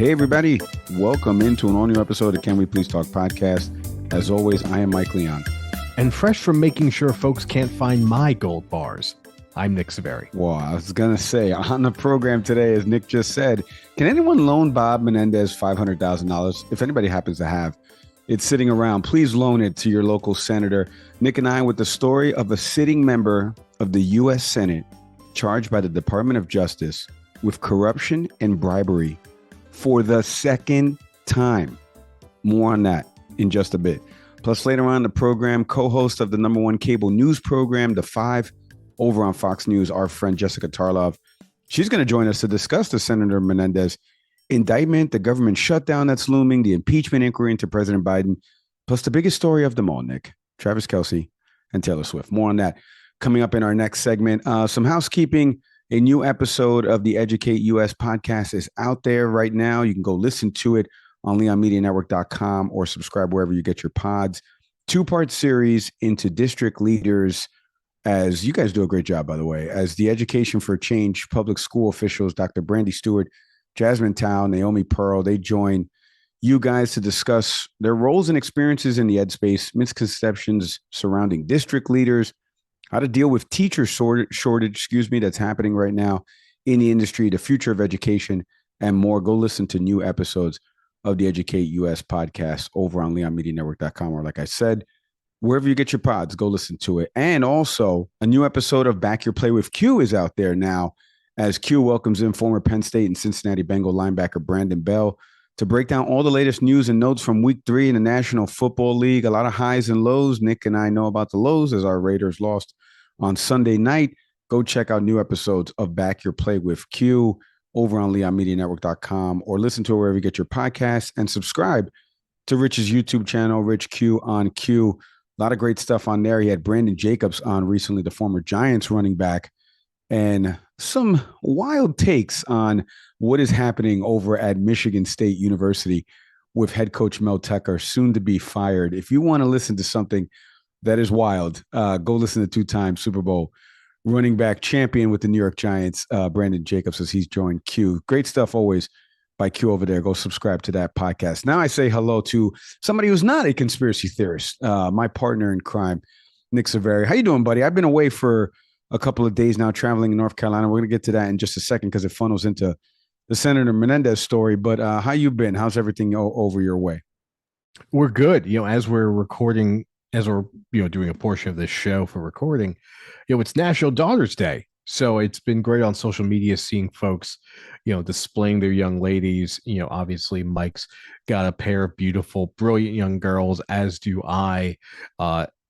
Hey, everybody. Welcome into an all-new episode of Can We Please Talk podcast. As always, I am Mike Leon. And fresh from making sure folks can't find my gold bars, I'm Nick Severi. Well, I was going to say, on the program today, as Nick just said, can anyone loan Bob Menendez $500,000? If anybody happens to have it sitting around, please loan it to your local senator. Nick and I with the story of a sitting member of the U.S. Senate charged by the Department of Justice with corruption and bribery for the second time. More on that in just a bit. Plus, later on in the program, co-host of the number one cable news program, The Five, over on Fox News, our friend Jessica Tarlov. She's going to join us to discuss the Senator Menendez indictment, the government shutdown that's looming, the impeachment inquiry into President Biden, plus the biggest story of them all, Nick, Travis Kelce and Taylor Swift. More on that coming up in our next segment. Some housekeeping. A new episode of the Educate US podcast is out there right now. You can go listen to it on leonmedianetwork.com or subscribe wherever you get your pods. Two-part series into district leaders, as you guys do a great job, by the way, as the Education for Change public school officials, Dr. Brandy Stewart, Jasmine Tao, Naomi Pearl, they join you guys to discuss their roles and experiences in the ed space, misconceptions surrounding district leaders, how to deal with teacher shortage, that's happening right now in the industry, the future of education, and more. Go listen to new episodes of the Educate US podcast over on leonmedianetwork.com, or like I said, wherever you get your pods, go listen to it. And also, a new episode of Back Your Play with Q is out there now, as Q welcomes in former Penn State and Cincinnati Bengal linebacker Brandon Bell to break down all the latest news and notes from Week 3 in the National Football League. A lot of highs and lows. Nick and I know about the lows as our Raiders lost on Sunday night. Go check out new episodes of Back Your Play with Q over on leonmedianetwork.com, or listen to it wherever you get your podcasts, and subscribe to Rich's YouTube channel, Rich Q on Q. A lot of great stuff on there. He had Brandon Jacobs on recently, the former Giants running back, and some wild takes on what is happening over at Michigan State University with head coach Mel Tucker, soon to be fired. If you want to listen to something that is wild, go listen to two-time Super Bowl running back champion with the New York Giants, Brandon Jacobs, as he's joined Q. Great stuff always by Q over there. Go subscribe to that podcast. Now I say hello to somebody who's not a conspiracy theorist, my partner in crime, Nick Severi. How you doing, buddy? I've been away for a couple of days now, traveling in North Carolina. We're going to get to that in just a second because it funnels into the Senator Menendez story. But how you been? How's everything over your way? We're good. As we're recording, as we're doing a portion of this show for recording, it's National Daughters Day. So it's been great on social media seeing folks, displaying their young ladies. Obviously Mike's got a pair of beautiful, brilliant young girls, as do I.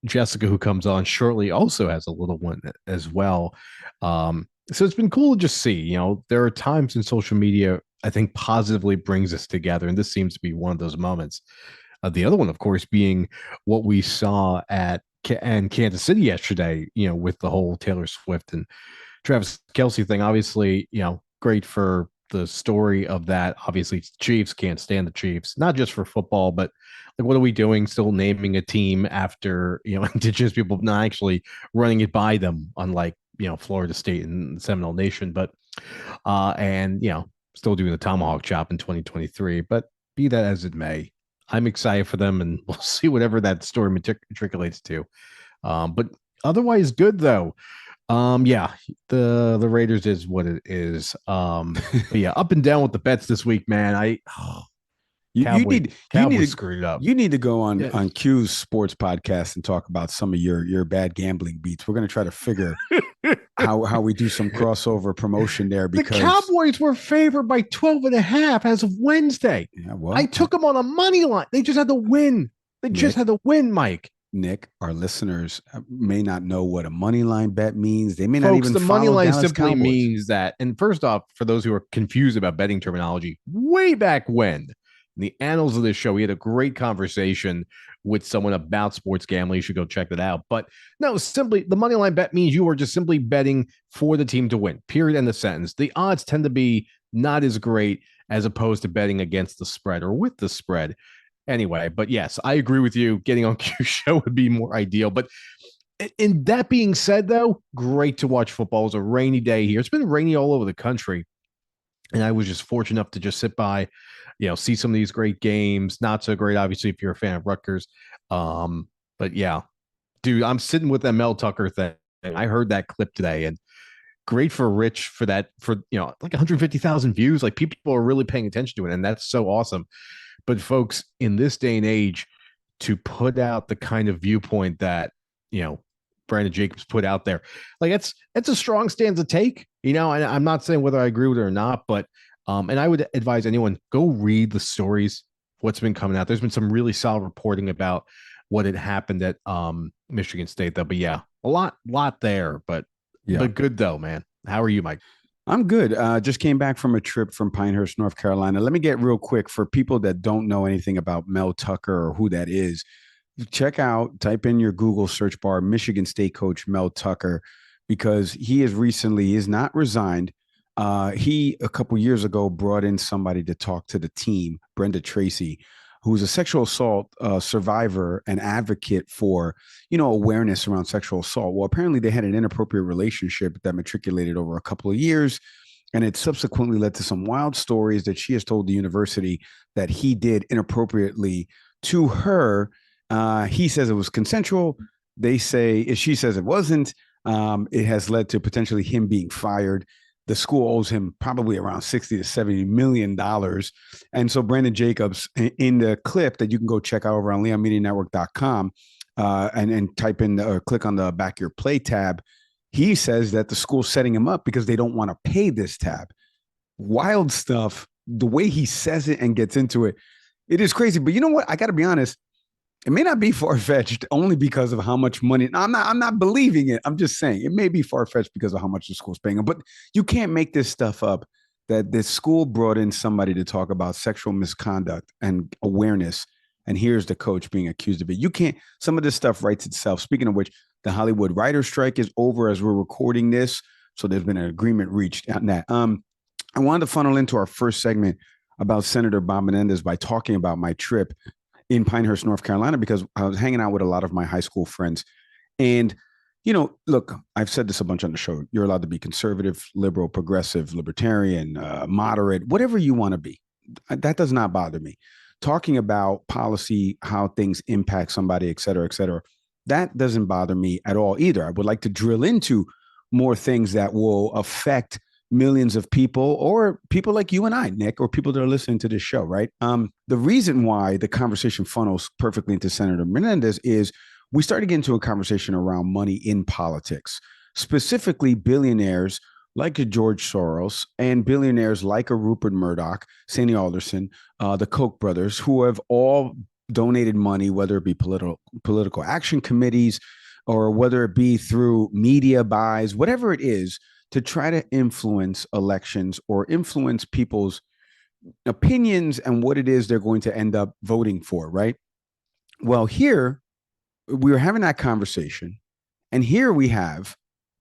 Jessica, who comes on shortly, also has a little one as well. So it's been cool to just see, there are times in social media, I think, positively brings us together. And this seems to be one of those moments. The other one, of course, being what we saw at Kansas City yesterday, with the whole Taylor Swift and Travis Kelce thing. Obviously, great for the story of that. Obviously, Chiefs, can't stand the Chiefs, not just for football, but like, what are we doing? Still naming a team after, indigenous people, not actually running it by them, unlike, Florida State and Seminole Nation, but, still doing the tomahawk chop in 2023. But be that as it may, I'm excited for them, and we'll see whatever that story matriculates to. But otherwise, good though. The Raiders is what it is. But yeah, up and down with the bets this week, man. Cowboys screwed it up. You need to go on Q's sports podcast and talk about some of your bad gambling beats. We're going to try to figure how we do some crossover promotion there, because the Cowboys were favored by 12.5 as of Wednesday. Yeah, well, I took them on a money line. They just had to win. Mike. Nick, our listeners may not know what a money line bet means. They may Folks, not even the follow money line Dallas simply Cowboys. means that. And first off, for those who are confused about betting terminology, way back when, in the annals of this show, we had a great conversation with someone about sports gambling. You should go check that out. But no, simply the money line bet means you are just simply betting for the team to win, period, end of sentence. The odds tend to be not as great as opposed to betting against the spread or with the spread. Anyway, but yes, I agree with you. Getting on Q show would be more ideal. But in that being said, though, great to watch football. It was a rainy day here. It's been rainy all over the country. And I was just fortunate enough to just sit by, see some of these great games. Not so great, obviously, if you're a fan of Rutgers. But yeah, dude, I'm sitting with that Mel Tucker thing. I heard that clip today, and great for Rich for that, for like 150,000 views. Like, people are really paying attention to it, and that's so awesome. But folks, in this day and age, to put out the kind of viewpoint that Brandon Jacobs put out there, like, it's a strong stand to take. And I'm not saying whether I agree with it or not, but and I would advise anyone, go read the stories, what's been coming out. There's been some really solid reporting about what had happened at Michigan State, though. But yeah, a lot there, but good though, man. How are you, Mike? I'm good. Just came back from a trip from Pinehurst, North Carolina. Let me get real quick for people that don't know anything about Mel Tucker or who that is. Type in your Google search bar, Michigan State coach Mel Tucker, because he is not resigned. He, a couple years ago, brought in somebody to talk to the team, Brenda Tracy, who's a sexual assault survivor and advocate for, awareness around sexual assault. Well, apparently they had an inappropriate relationship that matriculated over a couple of years. And it subsequently led to some wild stories that she has told the university that he did inappropriately to her. He says it was consensual. She says it wasn't. It has led to potentially him being fired. The school owes him probably around 60 to 70 million dollars. And so Brandon Jacobs, in the clip that you can go check out over on leonmedianetwork.com, and type in or click on the Back Your Play tab, he says that the school's setting him up because they don't want to pay this tab. Wild stuff. The way he says it and gets into it, it is crazy. But you know what? I got to be honest. It may not be far-fetched only because of how much money. I'm not believing it. I'm just saying it may be far-fetched because of how much the school's paying him. But you can't make this stuff up that this school brought in somebody to talk about sexual misconduct and awareness. And here's the coach being accused of it. You can't, some of this stuff writes itself. Speaking of which, the Hollywood writer's strike is over as we're recording this. So there's been an agreement reached on that. I wanted to funnel into our first segment about Senator Bob Menendez by talking about my trip in Pinehurst, North Carolina, because I was hanging out with a lot of my high school friends. And, look, I've said this a bunch on the show. You're allowed to be conservative, liberal, progressive, libertarian, moderate, whatever you want to be. That does not bother me. Talking about policy, how things impact somebody, et cetera, that doesn't bother me at all either. I would like to drill into more things that will affect millions of people, or people like you and I, Nick, or people that are listening to this show, right? The reason why the conversation funnels perfectly into Senator Menendez is we started getting into a conversation around money in politics, specifically billionaires like a George Soros and billionaires like a Rupert Murdoch, Sandy Alderson, the Koch brothers, who have all donated money, whether it be political action committees or whether it be through media buys, whatever it is, to try to influence elections or influence people's opinions and what it is they're going to end up voting for, right? Well, here we were having that conversation, and here we have,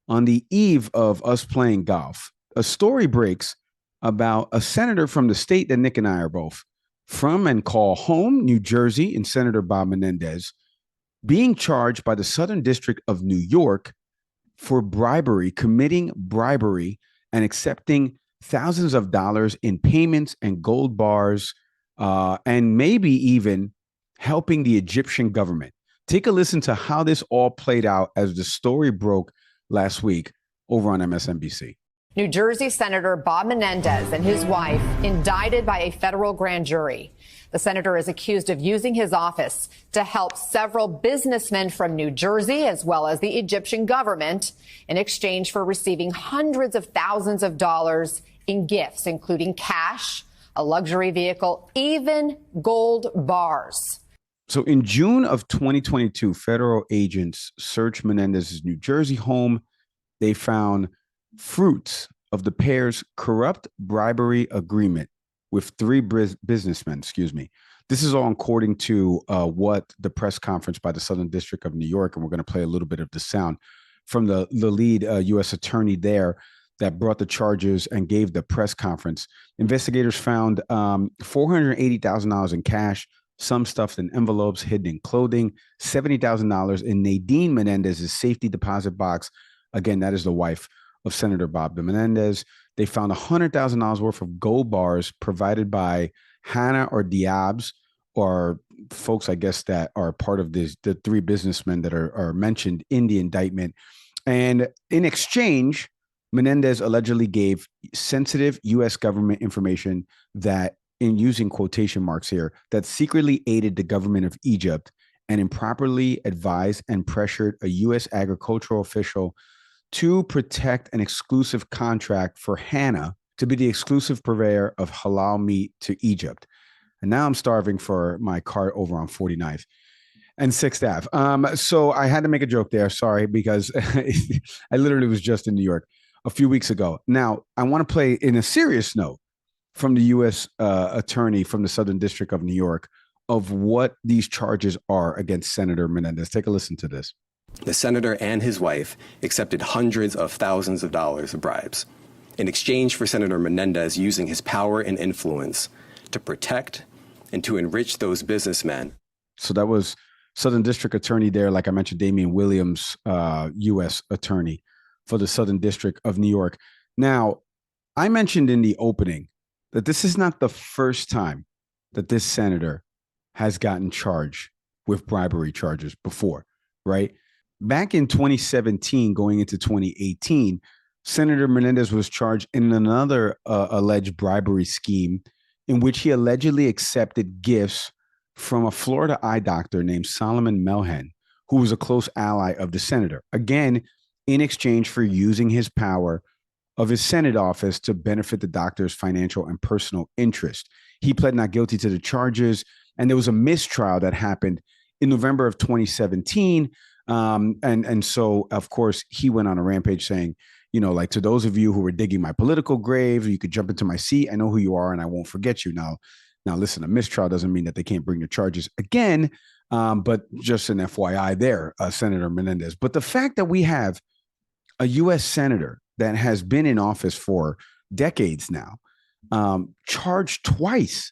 on the eve of us playing golf, a story breaks about a senator from the state that Nick and I are both from and call home, New Jersey, and Senator Bob Menendez, being charged by the Southern District of New York for committing bribery and accepting thousands of dollars in payments and gold bars, and maybe even helping the Egyptian government. Take a listen to how this all played out as the story broke last week over on MSNBC. New Jersey Senator Bob Menendez and his wife indicted by a federal grand jury. The senator is accused of using his office to help several businessmen from New Jersey, as well as the Egyptian government, in exchange for receiving hundreds of thousands of dollars in gifts, including cash, a luxury vehicle, even gold bars. So in June of 2022, federal agents searched Menendez's New Jersey home. They found fruits of the pair's corrupt bribery agreement with three businessmen, This is all according to what the press conference by the Southern District of New York, and we're going to play a little bit of the sound from the lead U.S. attorney there that brought the charges and gave the press conference. Investigators found $480,000 in cash, some stuffed in envelopes, hidden in clothing, $70,000 in Nadine Menendez's safety deposit box. Again, that is the wife of Senator Bob Menendez. They found $100,000 worth of gold bars provided by Hannah or Diabs, or folks, I guess, that are part of the three businessmen that are mentioned in the indictment. And in exchange, Menendez allegedly gave sensitive U.S. government information that, in using quotation marks here, that secretly aided the government of Egypt and improperly advised and pressured a U.S. agricultural official to protect an exclusive contract for Hannah to be the exclusive purveyor of halal meat to Egypt. And now I'm starving for my cart over on 49th and 6th Ave. So I had to make a joke there. Sorry, because I literally was just in New York a few weeks ago. Now, I want to play in a serious note from the U.S. Attorney from the Southern District of New York of what these charges are against Senator Menendez. Take a listen to this. The senator and his wife accepted hundreds of thousands of dollars of bribes in exchange for Senator Menendez using his power and influence to protect and to enrich those businessmen. So that was Southern District Attorney there, like I mentioned, Damian Williams, U.S. Attorney for the Southern District of New York. Now, I mentioned in the opening that this is not the first time that this senator has gotten charged with bribery charges before, right? Back in 2017, going into 2018, Senator Menendez was charged in another alleged bribery scheme in which he allegedly accepted gifts from a Florida eye doctor named Solomon Melhen, who was a close ally of the senator. Again, in exchange for using his power of his Senate office to benefit the doctor's financial and personal interest. He pled not guilty to the charges, and there was a mistrial that happened in November of 2017. And so, of course, he went on a rampage saying, you know, like, to those of you who were digging my political grave, you could jump into my seat. I know who you are, and I won't forget you. Now, listen, a mistrial doesn't mean that they can't bring the charges again, but just an FYI there, Senator Menendez. But the fact that we have a U.S. senator that has been in office for decades now, charged twice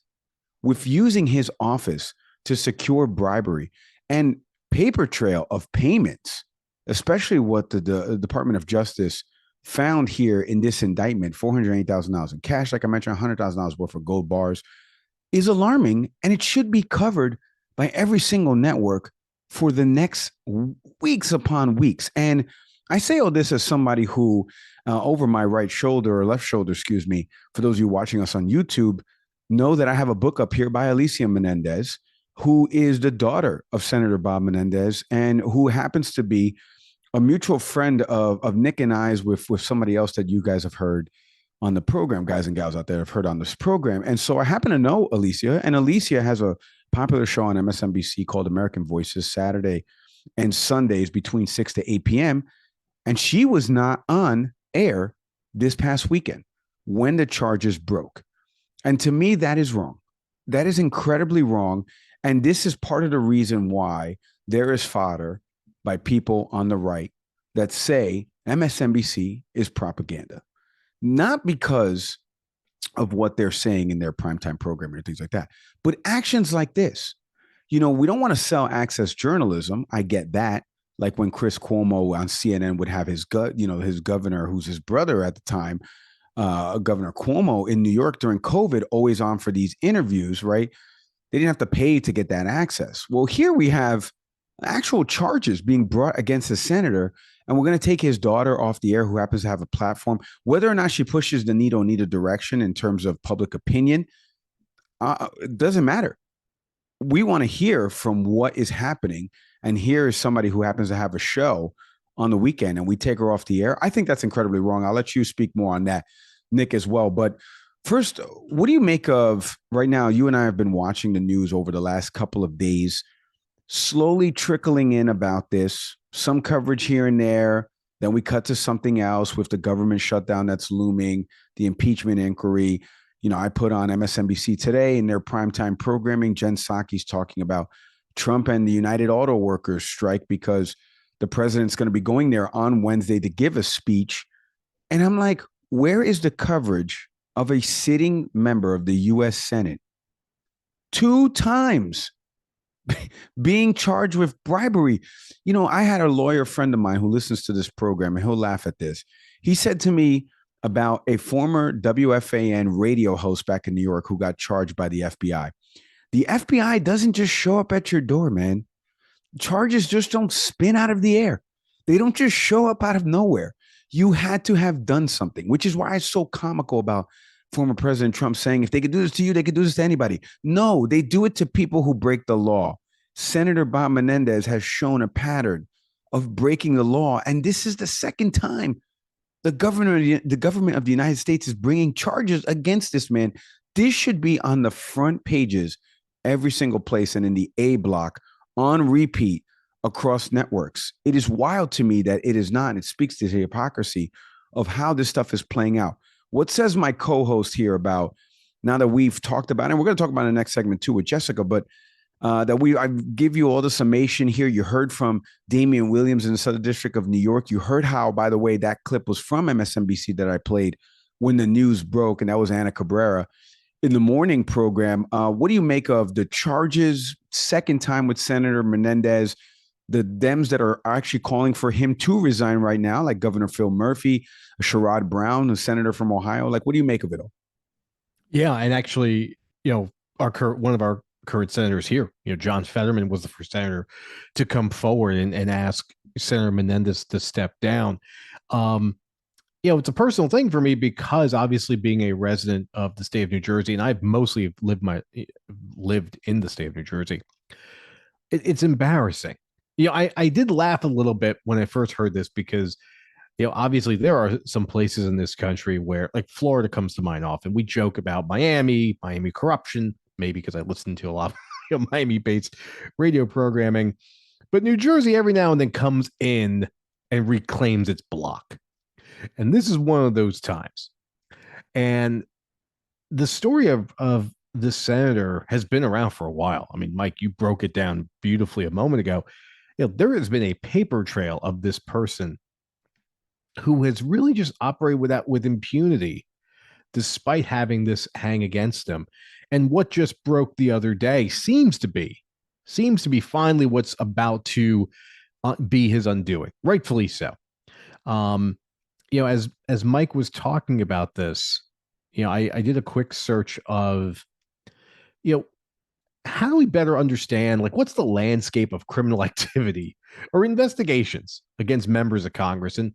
with using his office to secure bribery and paper trail of payments, especially what the Department of Justice found here in this indictment, $480,000 in cash, like I mentioned, $100,000 worth of gold bars, is alarming, and it should be covered by every single network for the next weeks upon weeks. And I say all this as somebody who, over my right shoulder or left shoulder, excuse me, for those of you watching us on YouTube, know that I have a book up here by Alicia Menendez, who is the daughter of Senator Bob Menendez and who happens to be a mutual friend of Nick and I's with somebody else that you guys have heard on the program, guys and gals out there have heard on this program. And so I happen to know Alicia, and Alicia has a popular show on MSNBC called American Voices, Saturday and Sundays between 6 to 8 p.m. And she was not on air this past weekend when the charges broke. And to me, that is wrong. That is incredibly wrong. And this is part of the reason why there is fodder by people on the right that say MSNBC is propaganda. Not because of what they're saying in their primetime programming and things like that, but actions like this. You know, we don't want to sell access journalism. I get that. Like when Chris Cuomo on CNN would have his governor, who's his brother at the time, Governor Cuomo in New York during COVID, always on for these interviews, right? They didn't have to pay to get that access. Well, here we have actual charges being brought against the senator, and we're going to take his daughter off the air, who happens to have a platform. Whether or not she pushes the needle in either direction in terms of public opinion, it doesn't matter. We want to hear from what is happening. And here is somebody who happens to have a show on the weekend, and we take her off the air. I think that's incredibly wrong. I'll let you speak more on that, Nick, as well. But first, what do you make of right now? You and I have been watching the news over the last couple of days, slowly trickling in about this, some coverage here and there. Then we cut to something else with the government shutdown that's looming, the impeachment inquiry. You know, I put on MSNBC today in their primetime programming, Jen Psaki's talking about Trump and the United Auto Workers strike because the president's going to be going there on Wednesday to give a speech. And I'm like, where is the coverage of a sitting member of the U.S. Senate 2 times being charged with bribery? You know, I had a lawyer friend of mine who listens to this program, and he'll laugh at this. He said to me about a former WFAN radio host back in New York who got charged by the FBI. The FBI doesn't just show up at your door, man. Charges just don't spin out of the air. They don't just show up out of nowhere. You had to have done something, which is why it's so comical about former President Trump saying if they could do this to you, they could do this to anybody. No, they do it to people who break the law. Senator Bob Menendez has shown a pattern of breaking the law, and this is the second time the government of the United States is bringing charges against this man. This should be on the front pages, every single place, and in the A block on repeat across networks. It is wild to me that it is not. And it speaks to the hypocrisy of how this stuff is playing out. What says my co-host here about, now that we've talked about it, and we're going to talk about it in the next segment too with Jessica, but I give you all the summation here. You heard from Damian Williams in the Southern District of New York. You heard how, by the way, that clip was from MSNBC that I played when the news broke, and that was Ana Cabrera in the morning program. What do you make of the charges, second time with Senator Menendez, the Dems that are actually calling for him to resign right now, like Governor Phil Murphy, Sherrod Brown, a senator from Ohio? Like, what do you make of it all? Yeah, and actually, one of our current senators here, John Fetterman was the first senator to come forward and ask Senator Menendez to step down. It's a personal thing for me because obviously being a resident of the state of New Jersey, and I've mostly lived in the state of New Jersey, it's embarrassing. I did laugh a little bit when I first heard this because, obviously there are some places in this country where, like Florida comes to mind often. We joke about Miami corruption, maybe because I listen to a lot of Miami-based radio programming, but New Jersey every now and then comes in and reclaims its block. And this is one of those times. And the story of this senator has been around for a while. I mean, Mike, you broke it down beautifully a moment ago. There has been a paper trail of this person who has really just operated with impunity, despite having this hang against him. And what just broke the other day seems to be finally what's about to be his undoing, rightfully so. As Mike was talking about this, I did a quick search of, how do we better understand, like, what's the landscape of criminal activity or investigations against members of Congress? And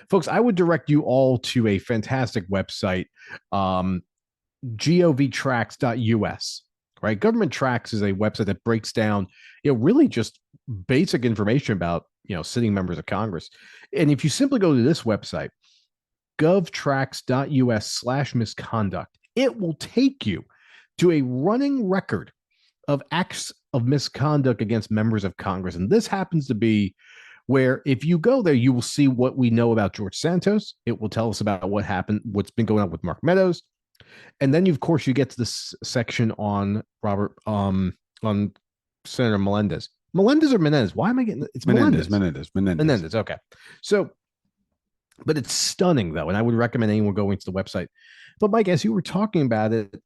folks, I would direct you all to a fantastic website, govtracks.us, right? Government Tracks is a website that breaks down, really just basic information about, sitting members of Congress. And if you simply go to this website, govtracks.us/misconduct, it will take you to a running record of acts of misconduct against members of Congress. And this happens to be where, if you go there, you will see what we know about George Santos. It will tell us about what happened, what's been going on with Mark Meadows. And then, of course, you get to this section on on Senator Menendez. Melendez or Menendez? Why am I getting it's Menendez? Menendez. Okay. So, but it's stunning, though, and I would recommend anyone going to the website. But Mike, as you were talking about it,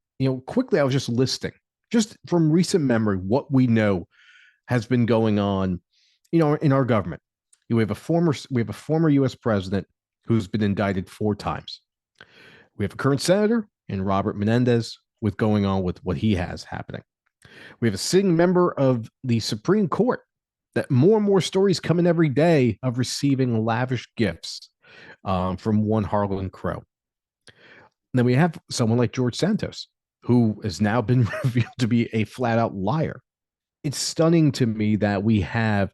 quickly, I was just listing, just from recent memory, what we know has been going on, in our government. We have a former U.S. president who's been indicted 4 times. We have a current senator in Robert Menendez with going on with what he has happening. We have a sitting member of the Supreme Court that more and more stories come in every day of receiving lavish gifts from one Harlan Crow. And then we have someone like George Santos, who has now been revealed to be a flat-out liar. It's stunning to me that we have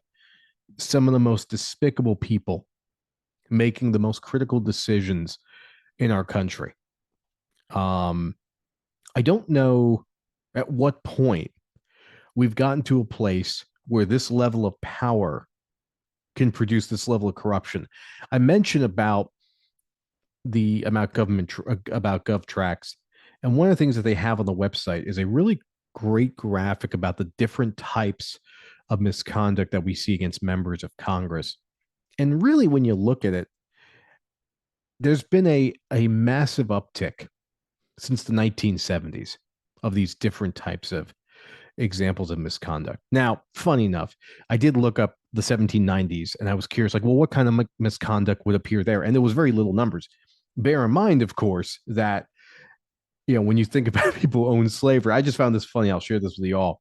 some of the most despicable people making the most critical decisions in our country. I don't know at what point we've gotten to a place where this level of power can produce this level of corruption. I mentioned about GovTracks, and one of the things that they have on the website is a really great graphic about the different types of misconduct that we see against members of Congress. And really, when you look at it, there's been a massive uptick since the 1970s of these different types of examples of misconduct. Now, funny enough, I did look up the 1790s, and I was curious, like, well, what kind of misconduct would appear there? And there was very little numbers. bear in mind, of course, that, when you think about people who own slavery, I just found this funny. I'll share this with you all.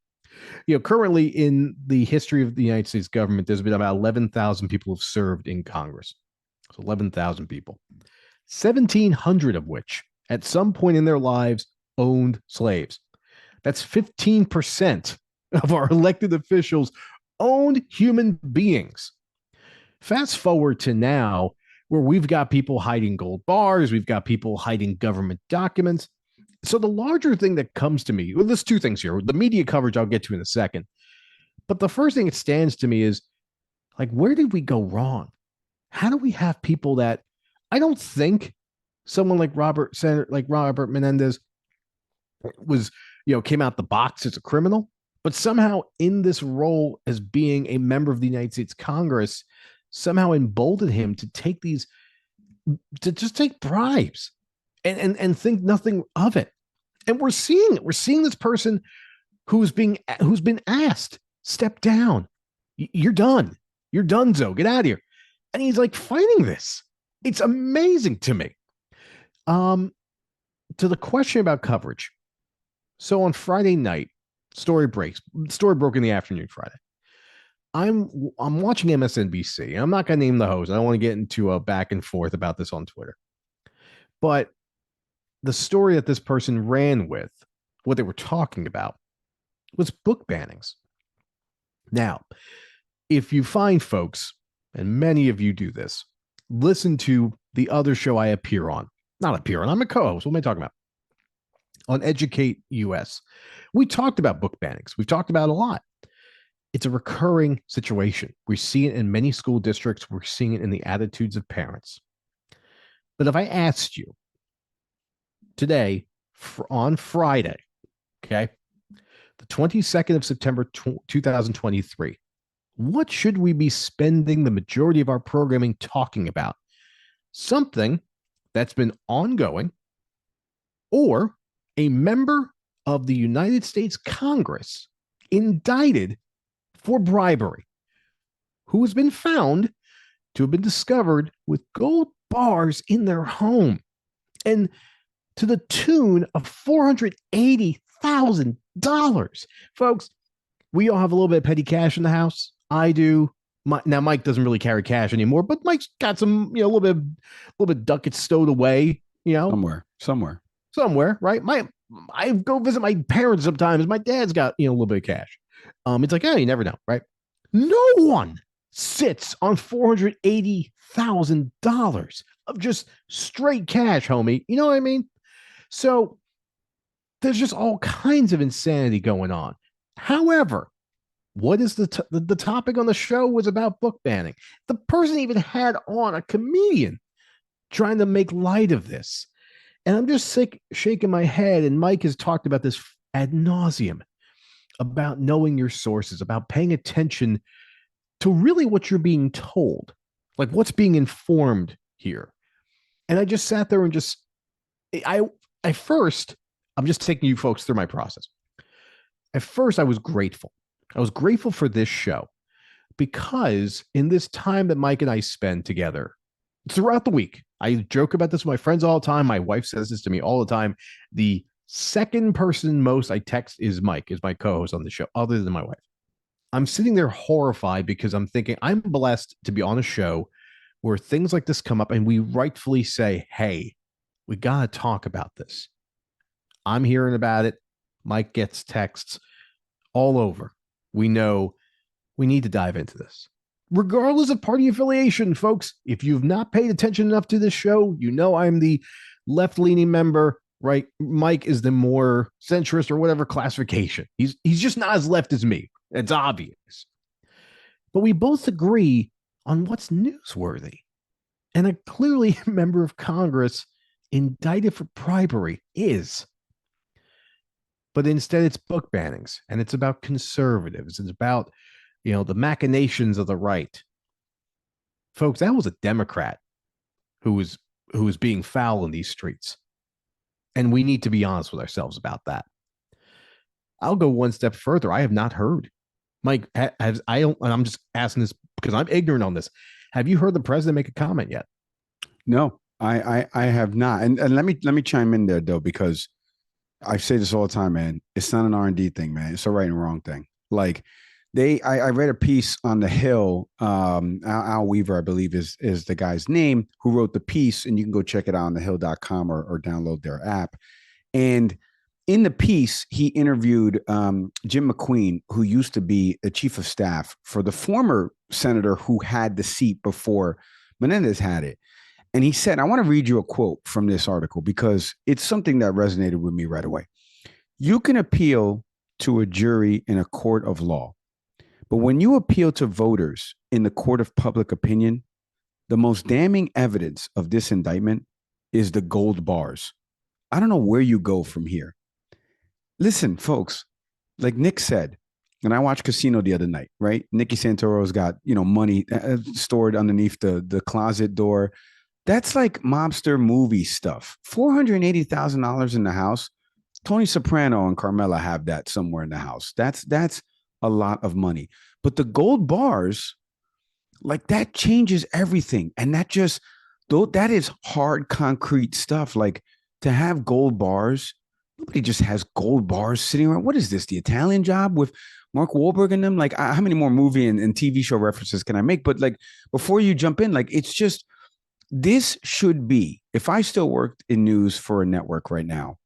Currently in the history of the United States government, there's been about 11,000 people who've served in Congress. So 11,000 people, 1,700 of which at some point in their lives owned slaves. That's 15% of our elected officials owned human beings. Fast forward to now, where we've got people hiding gold bars, we've got people hiding government documents. So the larger thing that comes to me, well, there's two things here. The media coverage I'll get to in a second. But the first thing that stands to me is, like, where did we go wrong? How do we have people that, I don't think someone like Robert Menendez was, came out the box as a criminal, but somehow in this role as being a member of the United States Congress, somehow emboldened him to just take bribes and think nothing of it. And we're seeing it. We're seeing this person who's been asked, step down. You're done. You're donezo. Get out of here. And he's like fighting this. It's amazing to me. To the question about coverage. So on Friday night, story broke in the afternoon Friday. I'm watching MSNBC, and I'm not going to name the host. I don't want to get into a back and forth about this on Twitter. But the story that this person ran with, what they were talking about, was book bannings. Now, if you find folks, and many of you do this, listen to the other show I appear on. Not appear on, I'm a co-host. What am I talking about? On Educate US. We talked about book bannings. We've talked about it a lot. It's a recurring situation. We see it in many school districts. We're seeing it in the attitudes of parents. But if I asked you today, on Friday, okay, the 22nd of September, 2023, what should we be spending the majority of our programming talking about? Something that's been ongoing, or a member of the United States Congress indicted for bribery, who has been found to have been discovered with gold bars in their home, and to the tune of $480,000. Folks, we all have a little bit of petty cash in the house. I do. Now, Mike doesn't really carry cash anymore, but Mike's got some, a little bit ducats stowed away, somewhere, right? I go visit my parents sometimes. My dad's got, a little bit of cash. It's like, you never know, right? No one sits on $480,000 of just straight cash, homie. You know what I mean? So there's just all kinds of insanity going on. However, what is the topic on the show was about book banning. The person even had on a comedian trying to make light of this. And I'm just shaking my head. And Mike has talked about this ad nauseum, about knowing your sources, about paying attention to really what you're being told, like what's being informed here. And I just sat there and I'm just taking you folks through my process. At first, I was grateful. I was grateful for this show because in this time that Mike and I spend together throughout the week, I joke about this with my friends all the time. My wife says this to me all the time. The second person most I text is Mike, is my co-host on the show, other than my wife. I'm sitting there horrified because I'm thinking I'm blessed to be on a show where things like this come up and we rightfully say, hey, we got to talk about this. I'm hearing about it. Mike gets texts all over. We know we need to dive into this. Regardless of party affiliation, folks, if you've not paid attention enough to this show, I'm the left-leaning member, right? Mike is the more centrist or whatever classification. He's just not as left as me. It's obvious. But we both agree on what's newsworthy. And a clearly member of Congress indicted for bribery is. But instead, it's book bannings, and it's about conservatives. It's about, the machinations of the right. Folks, that was a Democrat who was being foul in these streets. And we need to be honest with ourselves about that. I'll go one step further. I have not heard. Mike, I'm just asking this because I'm ignorant on this. Have you heard the president make a comment yet? No. I have not, and let me chime in there though, because I say this all the time, man. It's not an R&D thing, man. It's a right and wrong thing. Like I read a piece on the Hill. Al Weaver, I believe, is the guy's name who wrote the piece, and you can go check it out on thehill.com or download their app. And in the piece, he interviewed Jim McQueen, who used to be a chief of staff for the former senator who had the seat before Menendez had it. And he said, I want to read you a quote from this article because it's something that resonated with me right away. You can appeal to a jury in a court of law, but when you appeal to voters in the court of public opinion, the most damning evidence of this indictment is the gold bars. I don't know where you go from here. Listen, folks, like Nick said, and I watched Casino the other night, right? Nicky Santoro's got, money stored underneath the closet door. That's like mobster movie stuff. $480,000 in the house. Tony Soprano and Carmela have that somewhere in the house. That's a lot of money. But the gold bars, like that changes everything. And that is hard concrete stuff. Like to have gold bars, nobody just has gold bars sitting around. What is this? The Italian Job with Mark Wahlberg and them? Like how many more movie and TV show references can I make? But like before you jump in, like it's just, this should be, if I still worked in news for a network right now,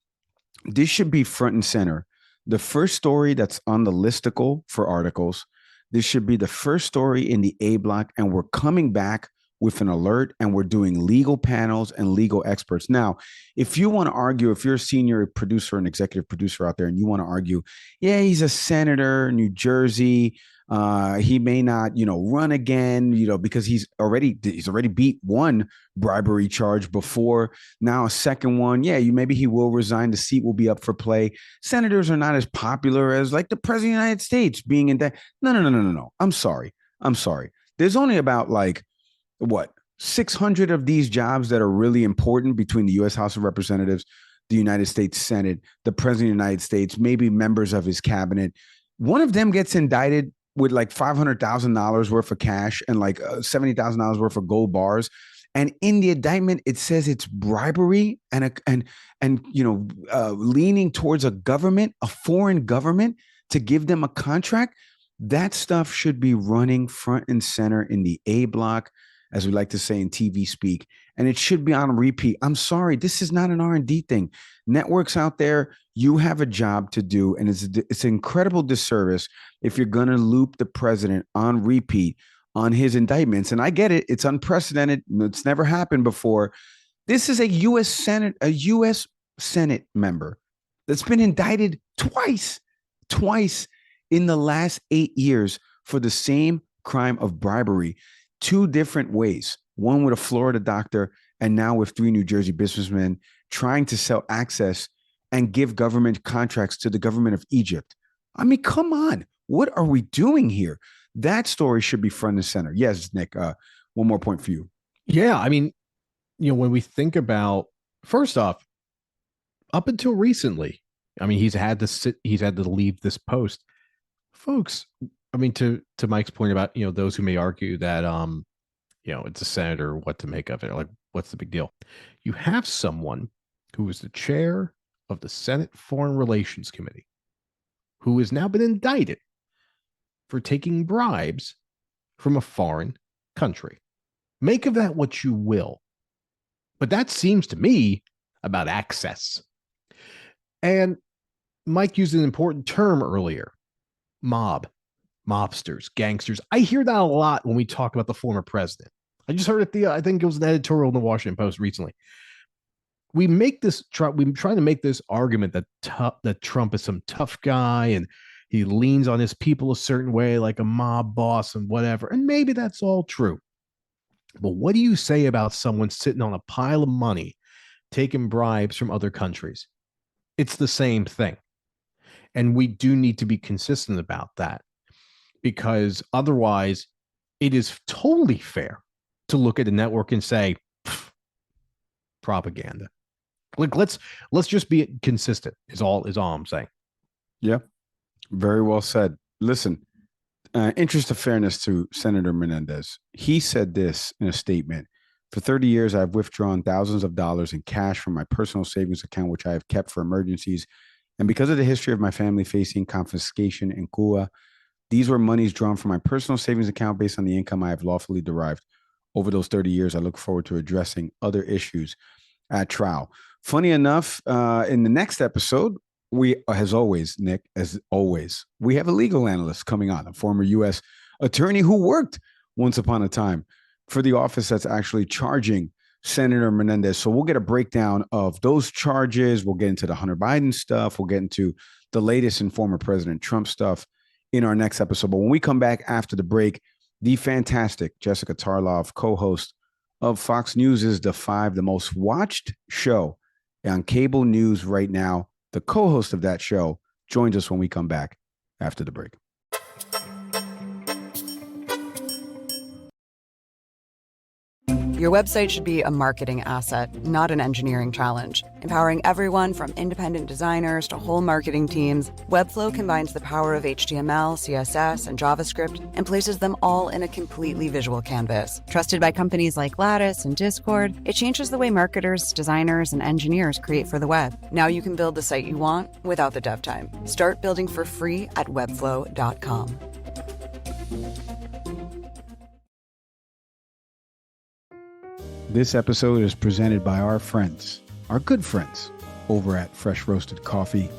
this should be front and center. The first story that's on the listicle for articles, this should be the first story in the A block. And we're coming back with an alert and we're doing legal panels and legal experts. Now, if you want to argue, if you're a senior producer and executive producer out there and you want to argue, yeah, he's a senator, New Jersey, he may not, run again, because he's already beat one bribery charge before. Now a second one. Yeah, maybe he will resign. The seat will be up for play. Senators are not as popular as like the president of the United States being in that. No. I'm sorry. There's only about like 600 of these jobs that are really important between the U.S. House of Representatives, the United States Senate, the president of the United States, maybe members of his cabinet. One of them gets indicted with like $500,000 worth of cash and like $70,000 worth of gold bars. And in the indictment, it says it's bribery and leaning towards a foreign government to give them a contract. That stuff should be running front and center in the A block, as we like to say in TV speak, and it should be on repeat. I'm sorry, this is not an R&D thing. Networks out there, you have a job to do, and it's an incredible disservice if you're going to loop the president on repeat on his indictments. And I get it. It's unprecedented. It's never happened before. This is a U.S. Senate member that's been indicted twice in the last 8 years for the same crime of bribery, 2 different ways. One with a Florida doctor, and now with 3 New Jersey businessmen trying to sell access and give government contracts to the government of Egypt. I mean, come on. What are we doing here? That story should be front and center. Yes, Nick, one more point for you. Yeah, I mean, when we think about, first off, up until recently, I mean, he's had to leave this post. Folks, I mean, to Mike's point about, those who may argue that, it's a senator, what to make of it, like, what's the big deal? You have someone who is the chair of the Senate Foreign Relations Committee, who has now been indicted for taking bribes from a foreign country. Make of that what you will. But that seems to me about access. And Mike used an important term earlier, mobsters, gangsters. I hear that a lot when we talk about the former president. I just heard it. I think it was an editorial in the Washington Post recently. We try to make this argument that Trump is some tough guy and he leans on his people a certain way, like a mob boss and whatever. And maybe that's all true. But what do you say about someone sitting on a pile of money, taking bribes from other countries? It's the same thing. And we do need to be consistent about that, because otherwise it is totally fair to look at a network and say, propaganda. Like, let's just be consistent is all I'm saying. Yeah, very well said. Listen, interest of fairness to Senator Menendez. He said this in a statement. For 30 years, I've withdrawn thousands of dollars in cash from my personal savings account, which I have kept for emergencies. And because of the history of my family facing confiscation in Cuba, these were monies drawn from my personal savings account based on the income I have lawfully derived. Over those 30 years, I look forward to addressing other issues at trial. Funny enough, in the next episode, we, as always, Nick, as always, we have a legal analyst coming on, a former U.S. attorney who worked once upon a time for the office that's actually charging Senator Menendez. So we'll get a breakdown of those charges. We'll get into the Hunter Biden stuff. We'll get into the latest in former President Trump stuff in our next episode. But when we come back after the break, the fantastic Jessica Tarlov, co-host of Fox News' The Five, the most watched show on cable news right now. The co-host of that show joins us when we come back after the break. Your website should be a marketing asset, not an engineering challenge. Empowering everyone from independent designers to whole marketing teams, Webflow combines the power of HTML, CSS, and JavaScript and places them all in a completely visual canvas. Trusted by companies like Lattice and Discord, it changes the way marketers, designers, and engineers create for the web. Now you can build the site you want without the dev time. Start building for free at webflow.com. This episode is presented by our friends, our good friends, over at Fresh Roasted Coffee.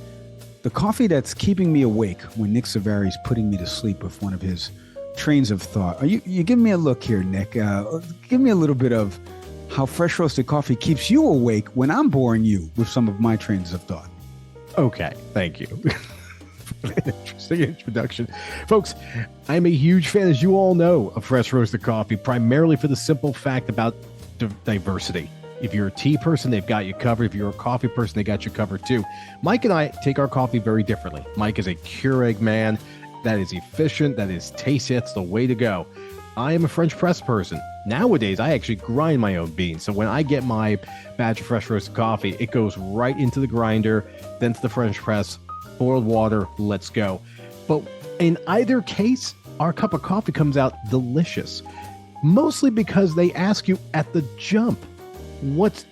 The coffee that's keeping me awake when Nick Savari's putting me to sleep with one of his trains of thought. You give me a look here, Nick. Give me a little bit of how Fresh Roasted Coffee keeps you awake when I'm boring you with some of my trains of thought. Okay, thank you. Interesting introduction. Folks, I'm a huge fan, as you all know, of Fresh Roasted Coffee, primarily for the simple fact about diversity. If you're a tea person, they've got you covered. If you're a coffee person, they got you covered too. Mike and I take our coffee very differently. Mike is a Keurig man. That is efficient. That is tasty. That's the way to go. I am a French press person. Nowadays, I actually grind my own beans. So when I get my batch of fresh roasted coffee, it goes right into the grinder, then to the French press, boiled water, let's go. But in either case, our cup of coffee comes out delicious. Mostly because they ask you at the jump,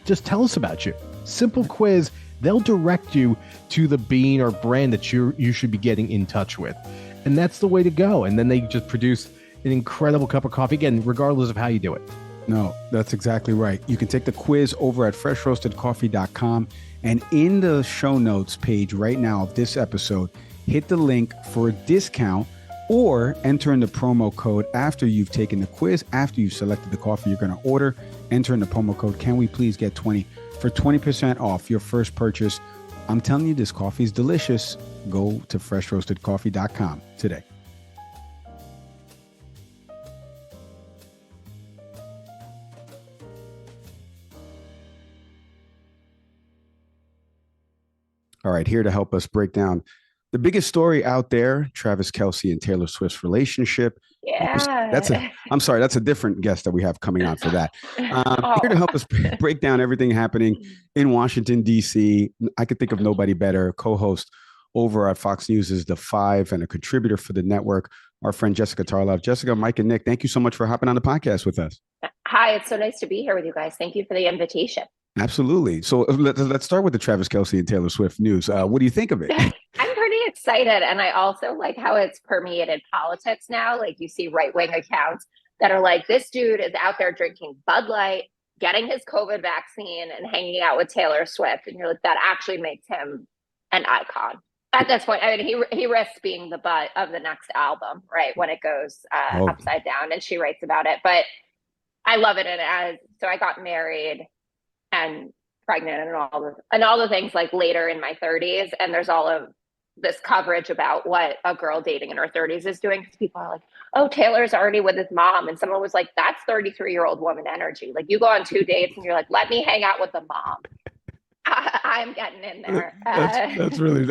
just tell us about you. Simple quiz. They'll direct you to the bean or brand that you should be getting in touch with. And that's the way to go. And then they just produce an incredible cup of coffee, again, regardless of how you do it. No, that's exactly right. You can take the quiz over at freshroastedcoffee.com. And in the show notes page right now of this episode, hit the link for a discount or enter in the promo code after you've taken the quiz, after you've selected the coffee you're going to order. Enter in the promo code, can we please get 20 for 20% off your first purchase. I'm telling you, this coffee is delicious. Go to freshroastedcoffee.com today. All right, here to help us break down the biggest story out there, Travis Kelce and Taylor Swift's relationship. Yeah. That's a different guest that we have coming on for that. Here to help us break down everything happening in Washington, D.C. I could think of nobody better. Co-host over at Fox News is The Five and a contributor for the network, our friend Jessica Tarlov. Jessica, Mike, and Nick, thank you so much for hopping on the podcast with us. Hi, it's so nice to be here with you guys. Thank you for the invitation. Absolutely. So let's start with the Travis Kelce and Taylor Swift news. What do you think of it? I'm pretty excited. And I also like how it's permeated politics now. Like you see right-wing accounts that are like, this dude is out there drinking Bud Light, getting his COVID vaccine and hanging out with Taylor Swift. And you're like, that actually makes him an icon. At this point, I mean, he risks being the butt of the next album, right? When it goes upside down and she writes about it. But I love it. So I got married and pregnant and all the things like later in my 30s. And there's all of this coverage about what a girl dating in her 30s is doing. Because people are like, oh, Taylor's already with his mom. And someone was like, that's 33-year-old woman energy. Like you go on 2 dates and you're like, let me hang out with the mom. I'm getting in there. That's really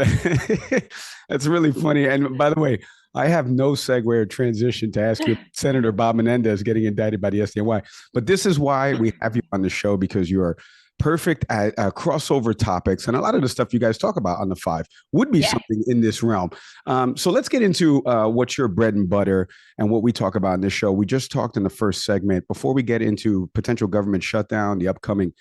that's really funny. And by the way, I have no segue or transition to ask you, Senator Bob Menendez getting indicted by the SDNY. But this is why we have you on the show, because you are perfect at crossover topics. And a lot of the stuff you guys talk about on the five would be something in this realm. So let's get into what's your bread and butter and what we talk about in this show. We just talked in the first segment before we get into potential government shutdown, the upcoming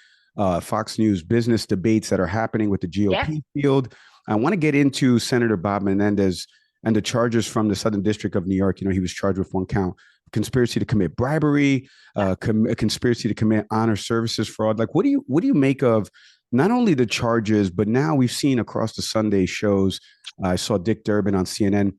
Fox News business debates that are happening with the GOP field. I want to get into Senator Bob Menendez and the charges from the Southern District of New York. He was charged with one count, conspiracy to commit bribery, a conspiracy to commit honor services fraud. Like, what do you make of not only the charges, but now we've seen across the Sunday shows. I saw Dick Durbin on CNN.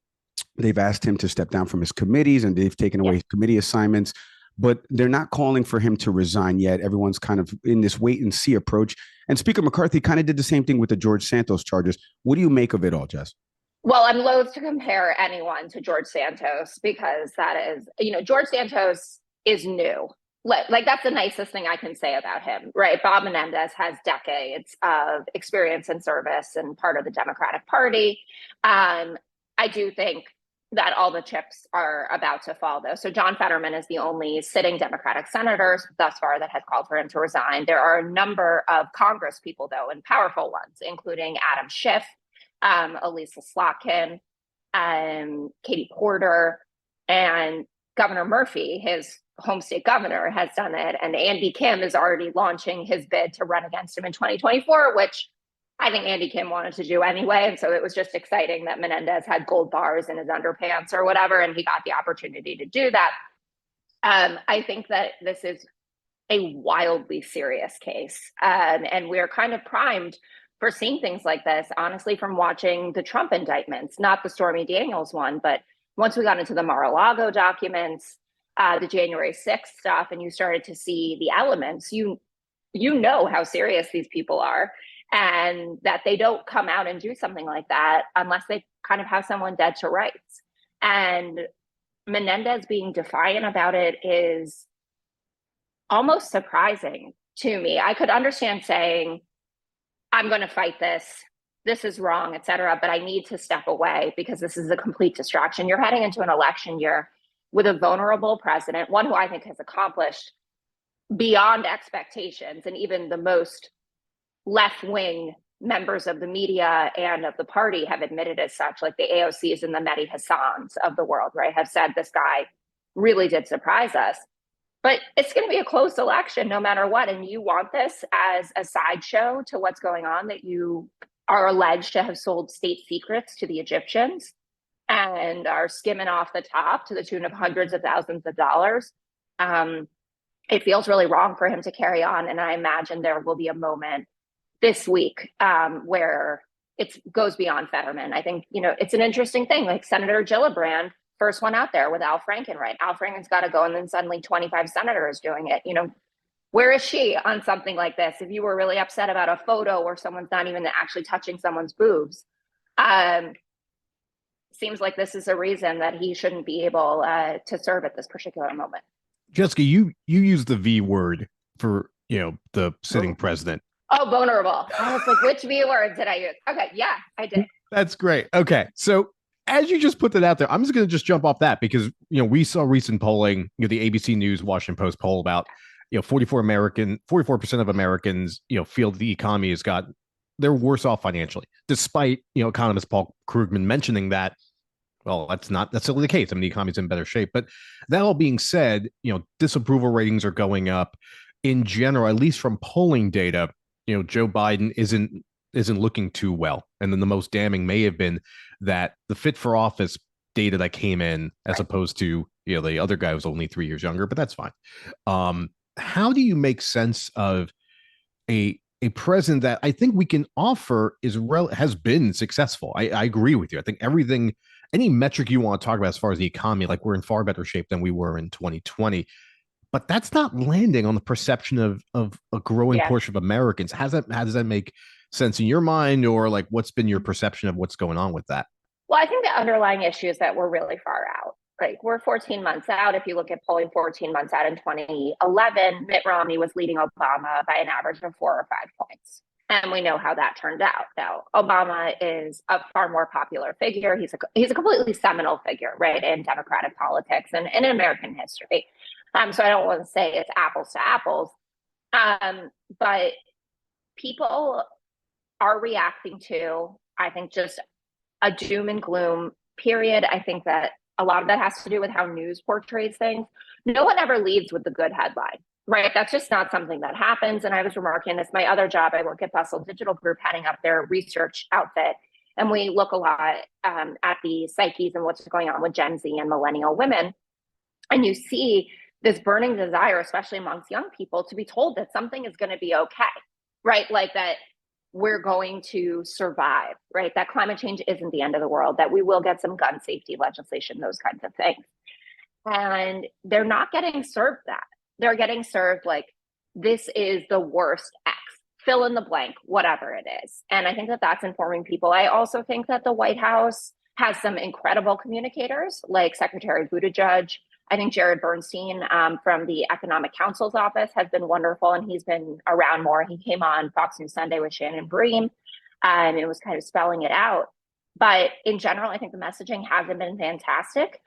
They've asked him to step down from his committees and they've taken away his committee assignments, but they're not calling for him to resign yet. Everyone's kind of in this wait and see approach. And Speaker McCarthy kind of did the same thing with the George Santos charges. What do you make of it all, Jess? Well, I'm loath to compare anyone to George Santos because that is, George Santos is new. Like that's the nicest thing I can say about him, right? Bob Menendez has decades of experience and service and part of the Democratic Party. I do think that all the chips are about to fall, though. So John Fetterman is the only sitting Democratic senator thus far that has called for him to resign. There are a number of Congress people, though, and powerful ones, including Adam Schiff, Elisa Slotkin, Katie Porter, and Governor Murphy, his home state governor, has done it. And Andy Kim is already launching his bid to run against him in 2024, which I think Andy Kim wanted to do anyway. And so it was just exciting that Menendez had gold bars in his underpants or whatever, and he got the opportunity to do that. I think that this is a wildly serious case. And we're kind of primed for seeing things like this, honestly, from watching the Trump indictments, not the Stormy Daniels one, but once we got into the Mar-a-Lago documents, the January 6th stuff, and you started to see the elements, you know how serious these people are, and that they don't come out and do something like that unless they kind of have someone dead to rights. And Menendez being defiant about it is almost surprising to me. I could understand saying, I'm going to fight this. This is wrong, et cetera, but I need to step away because this is a complete distraction. You're heading into an election year with a vulnerable president, one who I think has accomplished beyond expectations, and even the most left-wing members of the media and of the party have admitted as such, like the AOCs and the Mehdi Hassans of the world, right, have said this guy really did surprise us. But it's going to be a close election no matter what. And you want this as a sideshow to what's going on, that you are alleged to have sold state secrets to the Egyptians and are skimming off the top to the tune of hundreds of thousands of dollars. It feels really wrong for him to carry on. And I imagine there will be a moment this week where it goes beyond Fetterman. I think, it's an interesting thing. Like Senator Gillibrand, first one out there with Al Franken, right? Al Franken's got to go, and then suddenly 25 senators doing it. Where is she on something like this? If you were really upset about a photo where someone's not even actually touching someone's boobs, seems like this is a reason that he shouldn't be able to serve at this particular moment. Jessica, you use the V word for the sitting president. Oh, vulnerable. I was like, which V word did I use? Okay, yeah, I did. That's great. Okay, so as you just put that out there, I'm just going to just jump off that because we saw recent polling, the ABC News, Washington Post poll about 44% of Americans feel the economy they're worse off financially, despite economist Paul Krugman mentioning that. Well, that's not necessarily the case. I mean, the economy's in better shape. But that all being said, disapproval ratings are going up in general, at least from polling data. Joe Biden isn't looking too well. And then the most damning may have been that the fit for office data that came in, as opposed to the other guy was only 3 years younger, but that's fine. How do you make sense of a president that I think we can offer has been successful? I agree with you. I think any metric you want to talk about as far as the economy, like we're in far better shape than we were in 2020. But that's not landing on the perception of a growing portion of Americans. How does that make sense in your mind, or like what's been your perception of what's going on with that? Well, I think the underlying issue is that we're really far out. Like we're 14 months out. If you look at polling 14 months out in 2011, Mitt Romney was leading Obama by an average of 4 or 5 points. And we know how that turned out. Now, Obama is a far more popular figure. He's a completely seminal figure, right, in Democratic politics and in American history. So I don't want to say it's apples to apples. But people are reacting to, I think, just a doom and gloom period. I think that a lot of that has to do with how news portrays things. No one ever leads with the good headline, right? That's just not something that happens. And I was remarking this, my other job, I work at Bustle Digital Group, heading up their research outfit. And we look a lot at the psyches and what's going on with Gen Z and millennial women. And you see this burning desire, especially amongst young people, to be told that something is going to be okay, right? Like that we're going to survive, right? That climate change isn't the end of the world, that we will get some gun safety legislation, those kinds of things. And they're not getting served that. They're getting served like, this is the worst X, fill in the blank, whatever it is. And I think that that's informing people. I also think that the White House has some incredible communicators like Secretary Buttigieg. I think Jared Bernstein from the Economic Council's office has been wonderful, and he's been around more. He came on Fox News Sunday with Shannon Bream, and it was kind of spelling it out. But in general, I think the messaging hasn't been fantastic.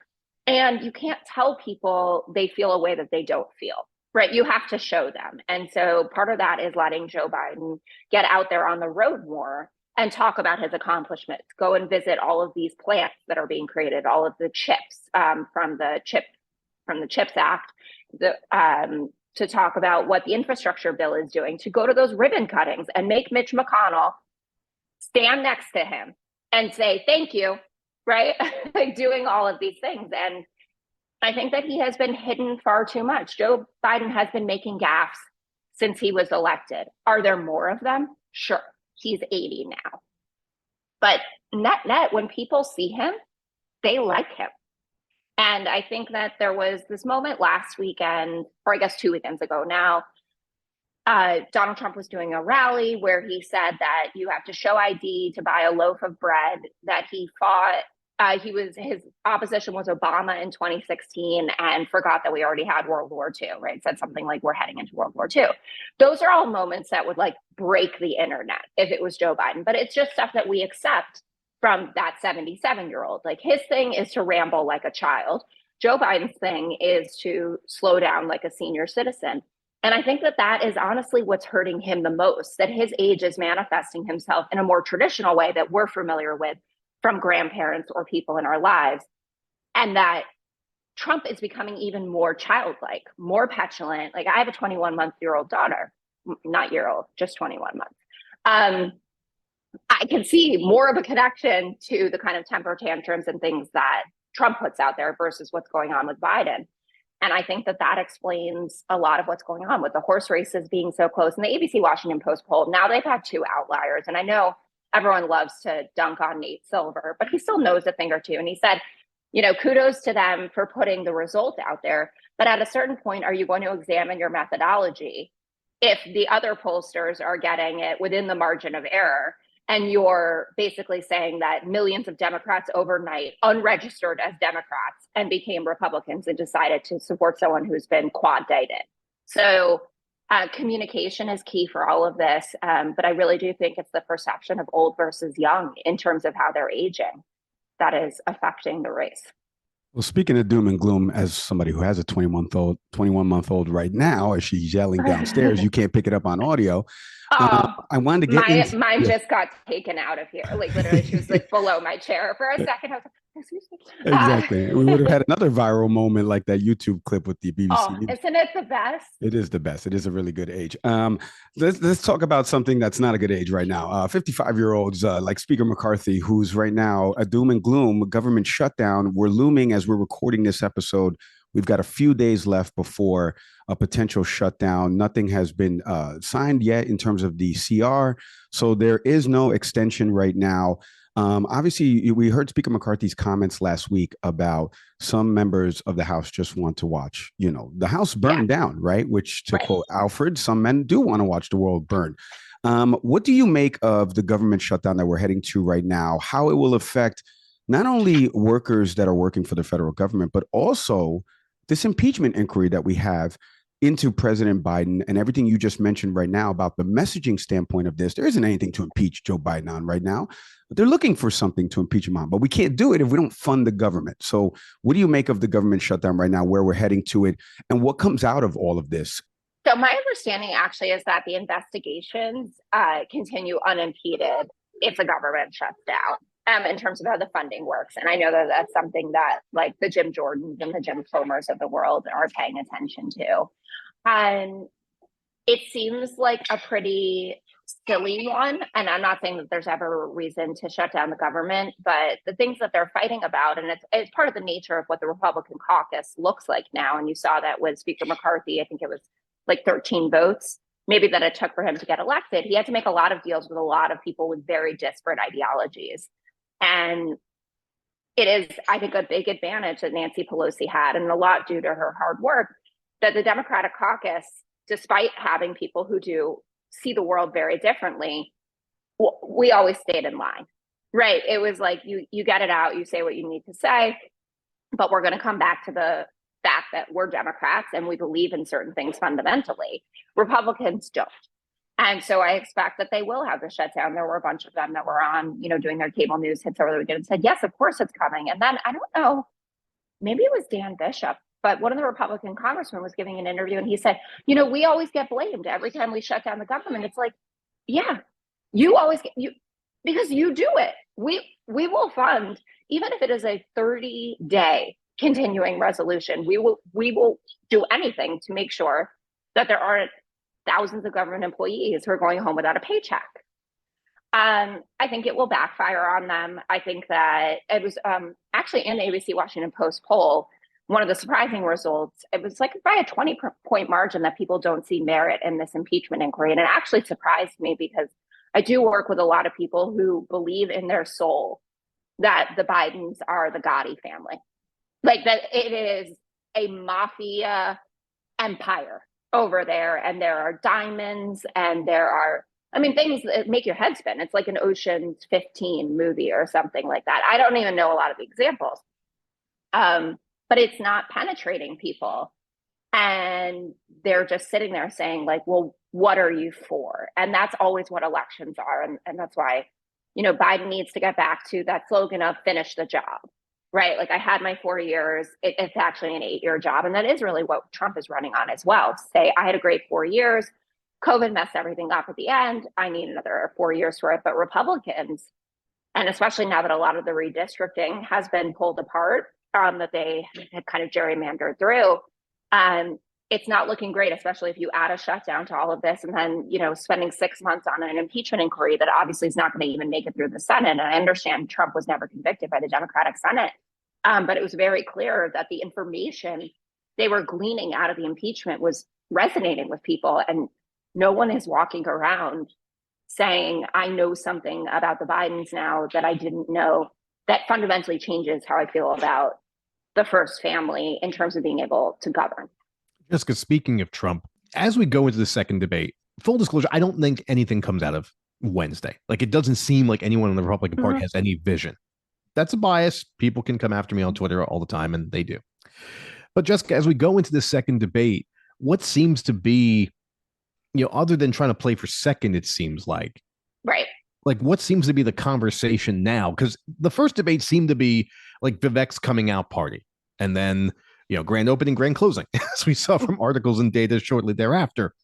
And you can't tell people they feel a way that they don't feel, right? You have to show them. And so part of that is letting Joe Biden get out there on the road more and talk about his accomplishments. Go and visit all of these plants that are being created, all of the chips from the CHIPS Act, to talk about what the infrastructure bill is doing, to go to those ribbon cuttings and make Mitch McConnell stand next to him and say, thank you, right? Like doing all of these things. And I think that he has been hidden far too much. Joe Biden has been making gaffes since he was elected. Are there more of them? Sure. He's 80 now. But net, when people see him, they like him. And I think that there was this moment last weekend, or I guess 2 weekends ago now, Donald Trump was doing a rally where he said that you have to show ID to buy a loaf of bread, that he fought. His opposition was Obama in 2016 and forgot that we already had World War II, right? Said something like, we're heading into World War II. Those are all moments that would like break the internet if it was Joe Biden, but it's just stuff that we accept from that 77-year-old. Like his thing is to ramble like a child. Joe Biden's thing is to slow down like a senior citizen. And I think that that is honestly what's hurting him the most, that his age is manifesting himself in a more traditional way that we're familiar with from grandparents or people in our lives. And that Trump is becoming even more childlike, more petulant. Like I have a 21-month-old daughter, not year old, just 21 months. I can see more of a connection to the kind of temper tantrums and things that Trump puts out there versus what's going on with Biden. And I think that that explains a lot of what's going on with the horse races being so close. And the ABC Washington Post poll, now they've had 2 outliers. And I know everyone loves to dunk on Nate Silver, but he still knows a thing or two. And he said, you know, kudos to them for putting the result out there. But at a certain point, are you going to examine your methodology if the other pollsters are getting it within the margin of error? And you're basically saying that millions of Democrats overnight unregistered as Democrats and became Republicans and decided to support someone who's been quad-dated. So communication is key for all of this. But I really do think it's the perception of old versus young in terms of how they're aging that is affecting the race. Well, speaking of doom and gloom, as somebody who has a 21-month-old right now, as she's yelling downstairs, you can't pick it up on audio. I wanted to get mine just got taken out of here. Like literally, she was like below my chair for a second. I was like, excuse me. Exactly. We would have had another viral moment like that YouTube clip with the BBC. Oh, isn't it the best? It is the best. It is a really good age. Let's talk about something that's not a good age right now. 55-year-olds like Speaker McCarthy, who's right now a doom and gloom government shutdown. We're looming as we're recording this episode. We've got a few days left before a potential shutdown. Nothing has been signed yet in terms of the CR. So there is no extension right now. Obviously, we heard Speaker McCarthy's comments last week about some members of the House just want to watch, the House burn down, right? Which, to quote Alfred, some men do want to watch the world burn. What do you make of the government shutdown that we're heading to right now? How it will affect not only workers that are working for the federal government, but also this impeachment inquiry that we have into President Biden and everything you just mentioned right now about the messaging standpoint of this. There isn't anything to impeach Joe Biden on right now, but they're looking for something to impeach him on, but we can't do it if we don't fund the government. So what do you make of the government shutdown right now, where we're heading to it, and what comes out of all of this? So my understanding actually is that the investigations continue unimpeded if the government shuts down, in terms of how the funding works. And I know that that's something that like the Jim Jordans and the Jim Comers of the world are paying attention to. And it seems like a pretty silly one. And I'm not saying that there's ever a reason to shut down the government, but the things that they're fighting about, and it's part of the nature of what the Republican caucus looks like now. And you saw that with Speaker McCarthy, I think it was like 13 votes, maybe that it took for him to get elected. He had to make a lot of deals with a lot of people with very disparate ideologies. And it is, I think, a big advantage that Nancy Pelosi had, and a lot due to her hard work, that the Democratic caucus, despite having people who do see the world very differently, we always stayed in line, right? It was like, you get it out, you say what you need to say, but we're going to come back to the fact that we're Democrats and we believe in certain things fundamentally. Republicans don't. And so I expect that they will have the shutdown. There were a bunch of them that were on, doing their cable news hits over the weekend and said, yes, of course it's coming. And then I don't know, maybe it was Dan Bishop, but one of the Republican congressmen was giving an interview and he said, we always get blamed every time we shut down the government. It's like, yeah, you always get because you do it. We will fund, even if it is a 30-day continuing resolution, we will do anything to make sure that there aren't thousands of government employees who are going home without a paycheck. I think it will backfire on them. I think that it was actually in the ABC Washington Post poll, one of the surprising results, it was like by a 20-point margin that people don't see merit in this impeachment inquiry. And it actually surprised me because I do work with a lot of people who believe in their soul that the Bidens are the Gotti family. Like that it is a mafia empire over there, and there are diamonds, and there are, things that make your head spin. It's like an Ocean's 15 movie or something like that. I don't even know a lot of the examples, but it's not penetrating people, and they're just sitting there saying like, well, what are you for? And that's always what elections are, and that's why Biden needs to get back to that slogan of finish the job. Right. Like I had my 4 years. It's actually an 8-year job. And that is really what Trump is running on as well. Say, I had a great 4 years. COVID messed everything up at the end. I need another 4 years for it. But Republicans, and especially now that a lot of the redistricting has been pulled apart, that they had kind of gerrymandered through, it's not looking great, especially if you add a shutdown to all of this. And then, spending 6 months on an impeachment inquiry that obviously is not going to even make it through the Senate. And I understand Trump was never convicted by the Democratic Senate. But it was very clear that the information they were gleaning out of the impeachment was resonating with people. And no one is walking around saying, I know something about the Bidens now that I didn't know, that fundamentally changes how I feel about the first family in terms of being able to govern. Jessica, speaking of Trump, as we go into the second debate, full disclosure, I don't think anything comes out of Wednesday. Like, it doesn't seem like anyone in the Republican Party has any vision. That's a bias. People can come after me on Twitter all the time, and they do. But Jessica, as we go into the second debate, what seems to be, other than trying to play for second, it seems like. Right. Like, what seems to be the conversation now? Because the first debate seemed to be like Vivek's coming out party. And then, grand opening, grand closing, as we saw from articles and data shortly thereafter.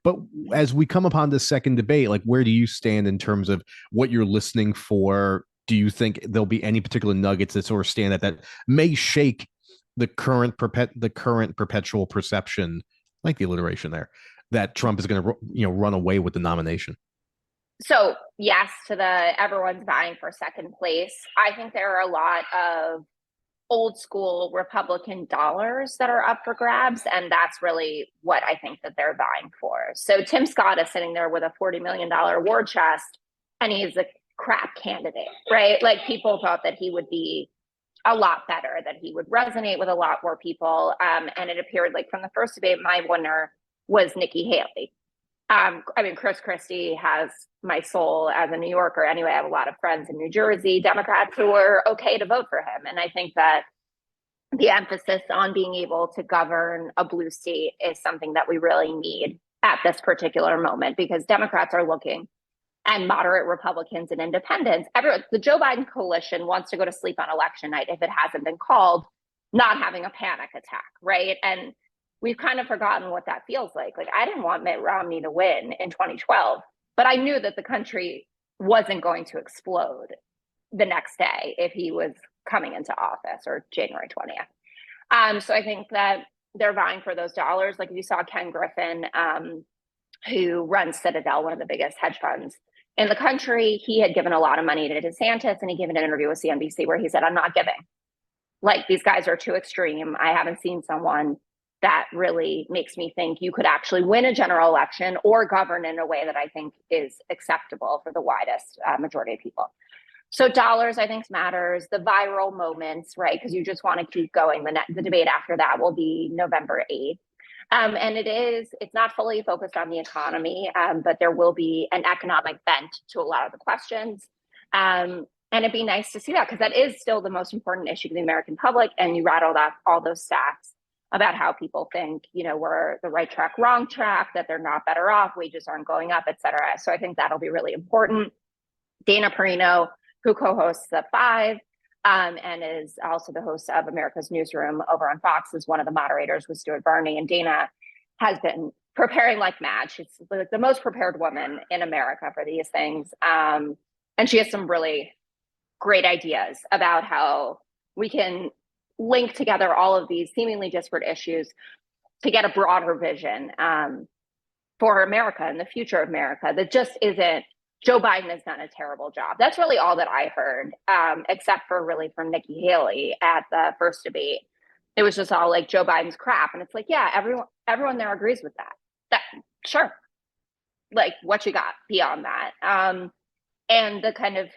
But as we come upon this second debate, like, where do you stand in terms of what you're listening for? Do you think there'll be any particular nuggets that sort of stand out that may shake the current perpetual perception, like the alliteration there, that Trump is going to run away with the nomination? So yes, to the everyone's vying for second place. I think there are a lot of old school Republican dollars that are up for grabs. And that's really what I think that they're vying for. So Tim Scott is sitting there with a $40 million war chest, and he's a crap candidate, right? Like, people thought that he would be a lot better, that he would resonate with a lot more people. And it appeared like from the first debate, my winner was Nikki Haley. Chris Christie has my soul as a New Yorker. Anyway, I have a lot of friends in New Jersey, Democrats, who were okay to vote for him. And I think that the emphasis on being able to govern a blue state is something that we really need at this particular moment, because Democrats are looking, and moderate Republicans and independents, the Joe Biden coalition wants to go to sleep on election night, if it hasn't been called, not having a panic attack, right? And we've kind of forgotten what that feels like. Like, I didn't want Mitt Romney to win in 2012, but I knew that the country wasn't going to explode the next day if he was coming into office, or January 20th. So I think that they're vying for those dollars. Like, if you saw Ken Griffin, who runs Citadel, one of the biggest hedge funds in the country, he had given a lot of money to DeSantis, and he gave an interview with CNBC where he said, I'm not giving. Like, these guys are too extreme. I haven't seen someone that really makes me think you could actually win a general election or govern in a way that I think is acceptable for the widest majority of people. So dollars, I think, matters. The viral moments, right? Because you just want to keep going. The debate after that will be November 8th. And it's not fully focused on the economy, but there will be an economic bent to a lot of the questions. And it'd be nice to see that, because that is still the most important issue to the American public. And you rattled off all those stats about how people think, we're the right track, wrong track, that they're not better off, wages aren't going up, et cetera. So I think that'll be really important. Dana Perino, who co-hosts The Five, and is also the host of America's Newsroom over on Fox, is one of the moderators with Stuart Varney. And Dana has been preparing like mad. She's like the most prepared woman in America for these things. And she has some really great ideas about how we can link together all of these seemingly disparate issues to get a broader vision for America and the future of America that just isn't Joe Biden has done a terrible job. That's really all that I heard, except for really from Nikki Haley at the first debate. It was just all like Joe Biden's crap. And it's like, yeah, everyone there agrees with that. Sure. Like, what you got beyond that? And the kind of,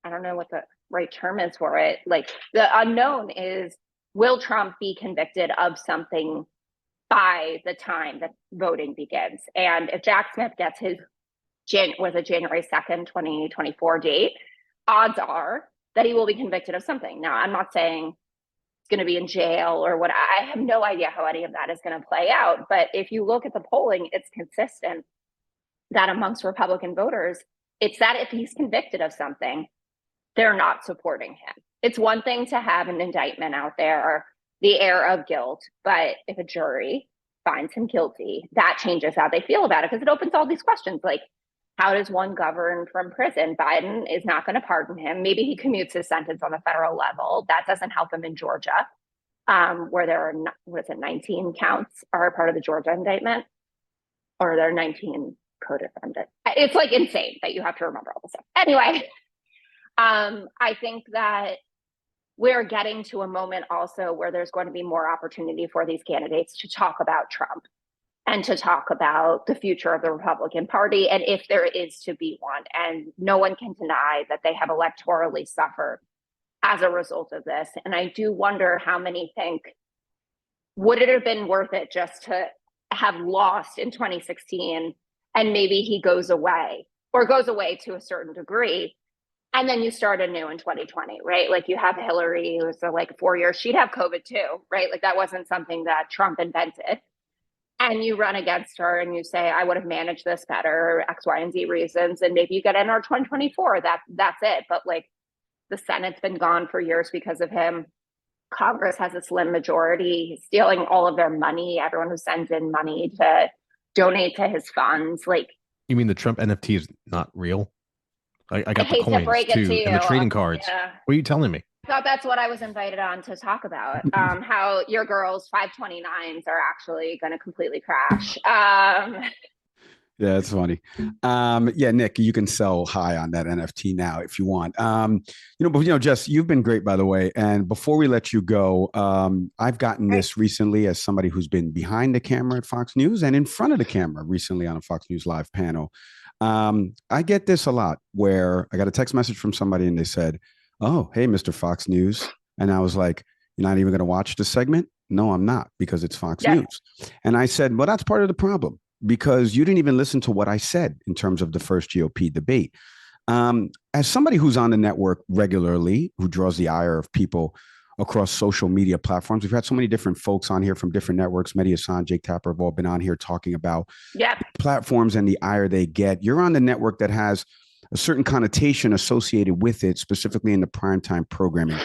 I don't know what the right term is for it. Like, the unknown is, will Trump be convicted of something by the time that voting begins? And if Jack Smith gets his January 2nd, 2024 date, odds are that he will be convicted of something. Now, I'm not saying he's going to be in jail or what. I have no idea how any of that is going to play out. But if you look at the polling, it's consistent that amongst Republican voters, it's that if he's convicted of something, they're not supporting him. It's one thing to have an indictment out there, or the air of guilt, but if a jury finds him guilty, that changes how they feel about it, because it opens all these questions like, how does one govern from prison? Biden is not going to pardon him. Maybe he commutes his sentence on the federal level. That doesn't help him in Georgia, where there are, 19 counts are part of the Georgia indictment, or there are 19 co-defendants. It's like insane that you have to remember all this stuff. Anyway, I think that we're getting to a moment also where there's going to be more opportunity for these candidates to talk about Trump and to talk about the future of the Republican Party, and if there is to be one. And no one can deny that they have electorally suffered as a result of this. And I do wonder how many think, would it have been worth it just to have lost in 2016 and maybe he goes away, or goes away to a certain degree, and then you start anew in 2020, right? Like, you have Hillary, who was like 4 years, she'd have COVID too, right? Like, that wasn't something that Trump invented. And you run against her and you say, I would have managed this better, X, Y, and Z reasons. And maybe you get in our 2024, that's it. But like, the Senate's been gone for years because of him. Congress has a slim majority. He's stealing all of their money. Everyone who sends in money to donate to his funds. Like, you mean the Trump NFT is not real? I got the coins too, to and the trading cards. Yeah. What are you telling me? I thought that's what I was invited on to talk about. How your girls' 529s are actually going to completely crash. Yeah, it's funny. Yeah, Nick, you can sell high on that NFT now if you want. Jess, you've been great, by the way. And before we let you go, I've gotten this recently as somebody who's been behind the camera at Fox News and in front of the camera recently on a Fox News Live panel. I get this a lot, where I got a text message from somebody and they said, "Oh, hey, Mr. Fox News." And I was like, "You're not even going to watch the segment?" "No, I'm not, because it's Fox News." And I said, "Well, that's part of the problem, because you didn't even listen to what I said in terms of the first GOP debate." As somebody who's on the network regularly, who draws the ire of people across social media platforms, we've had so many different folks on here from different networks. Mehdi Hassan, Jake Tapper have all been on here talking about platforms and the ire they get. You're on the network that has a certain connotation associated with it, specifically in the primetime programming.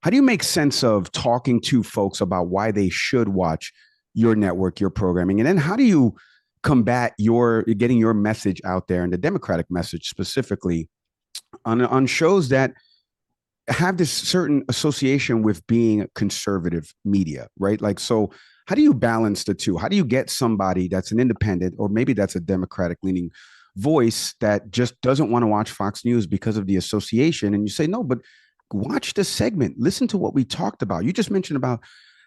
How do you make sense of talking to folks about why they should watch your network, your programming? And then how do you combat getting your message out there, and the Democratic message specifically on shows that have this certain association with being conservative media, right? Like, so how do you balance the two? How do you get somebody that's an independent, or maybe that's a Democratic leaning voice, that just doesn't want to watch Fox News because of the association? And you say, no, but watch the segment, listen to what we talked about. You just mentioned about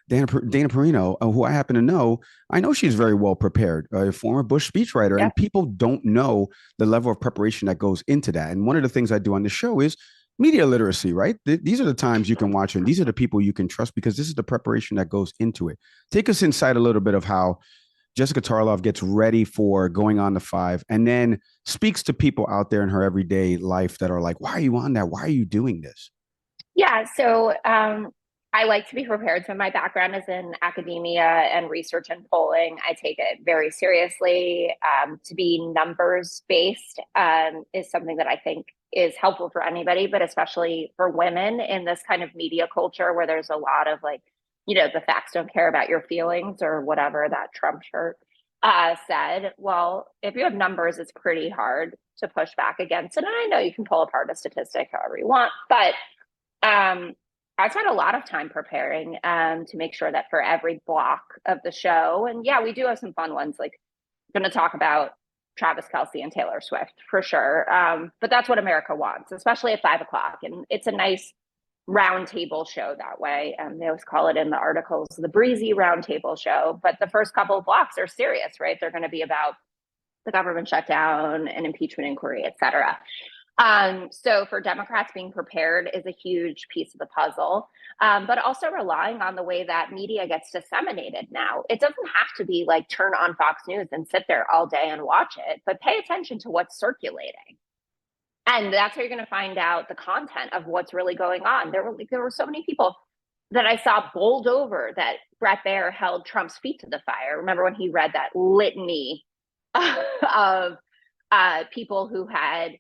Dana Perino, who I happen to know. I know she's very well prepared, a former Bush speechwriter, and people don't know the level of preparation that goes into that. And one of the things I do on the show is media literacy, right? These are the times you can watch, and these are the people you can trust, because this is the preparation that goes into it. Take us inside a little bit of how Jessica Tarlov gets ready for going on the 5, and then speaks to people out there in her everyday life that are like, why are you on that? Why are you doing this? Yeah, so I like to be prepared. So my background is in academia and research and polling. I take it very seriously. To be numbers based is something that I think is helpful for anybody, but especially for women in this kind of media culture where there's a lot of like, the facts don't care about your feelings, or whatever that Trump shirt said. Well, if you have numbers, it's pretty hard to push back against it. And I know you can pull apart a statistic however you want, but I spent a lot of time preparing to make sure that for every block of the show, and yeah, we do have some fun ones, like going to talk about Travis Kelce and Taylor Swift for sure. But that's what America wants, especially at 5 o'clock. And it's a nice roundtable show that way. They always call it in the articles the breezy roundtable show. But the first couple of blocks are serious, right? They're going to be about the government shutdown and impeachment inquiry, et cetera. So for Democrats, being prepared is a huge piece of the puzzle, but also relying on the way that media gets disseminated now. It doesn't have to be like turn on Fox News and sit there all day and watch it, but pay attention to what's circulating. And that's how you're going to find out the content of what's really going on. There were so many people that I saw bowled over that Bret Baier held Trump's feet to the fire. Remember when he read that litany of people who had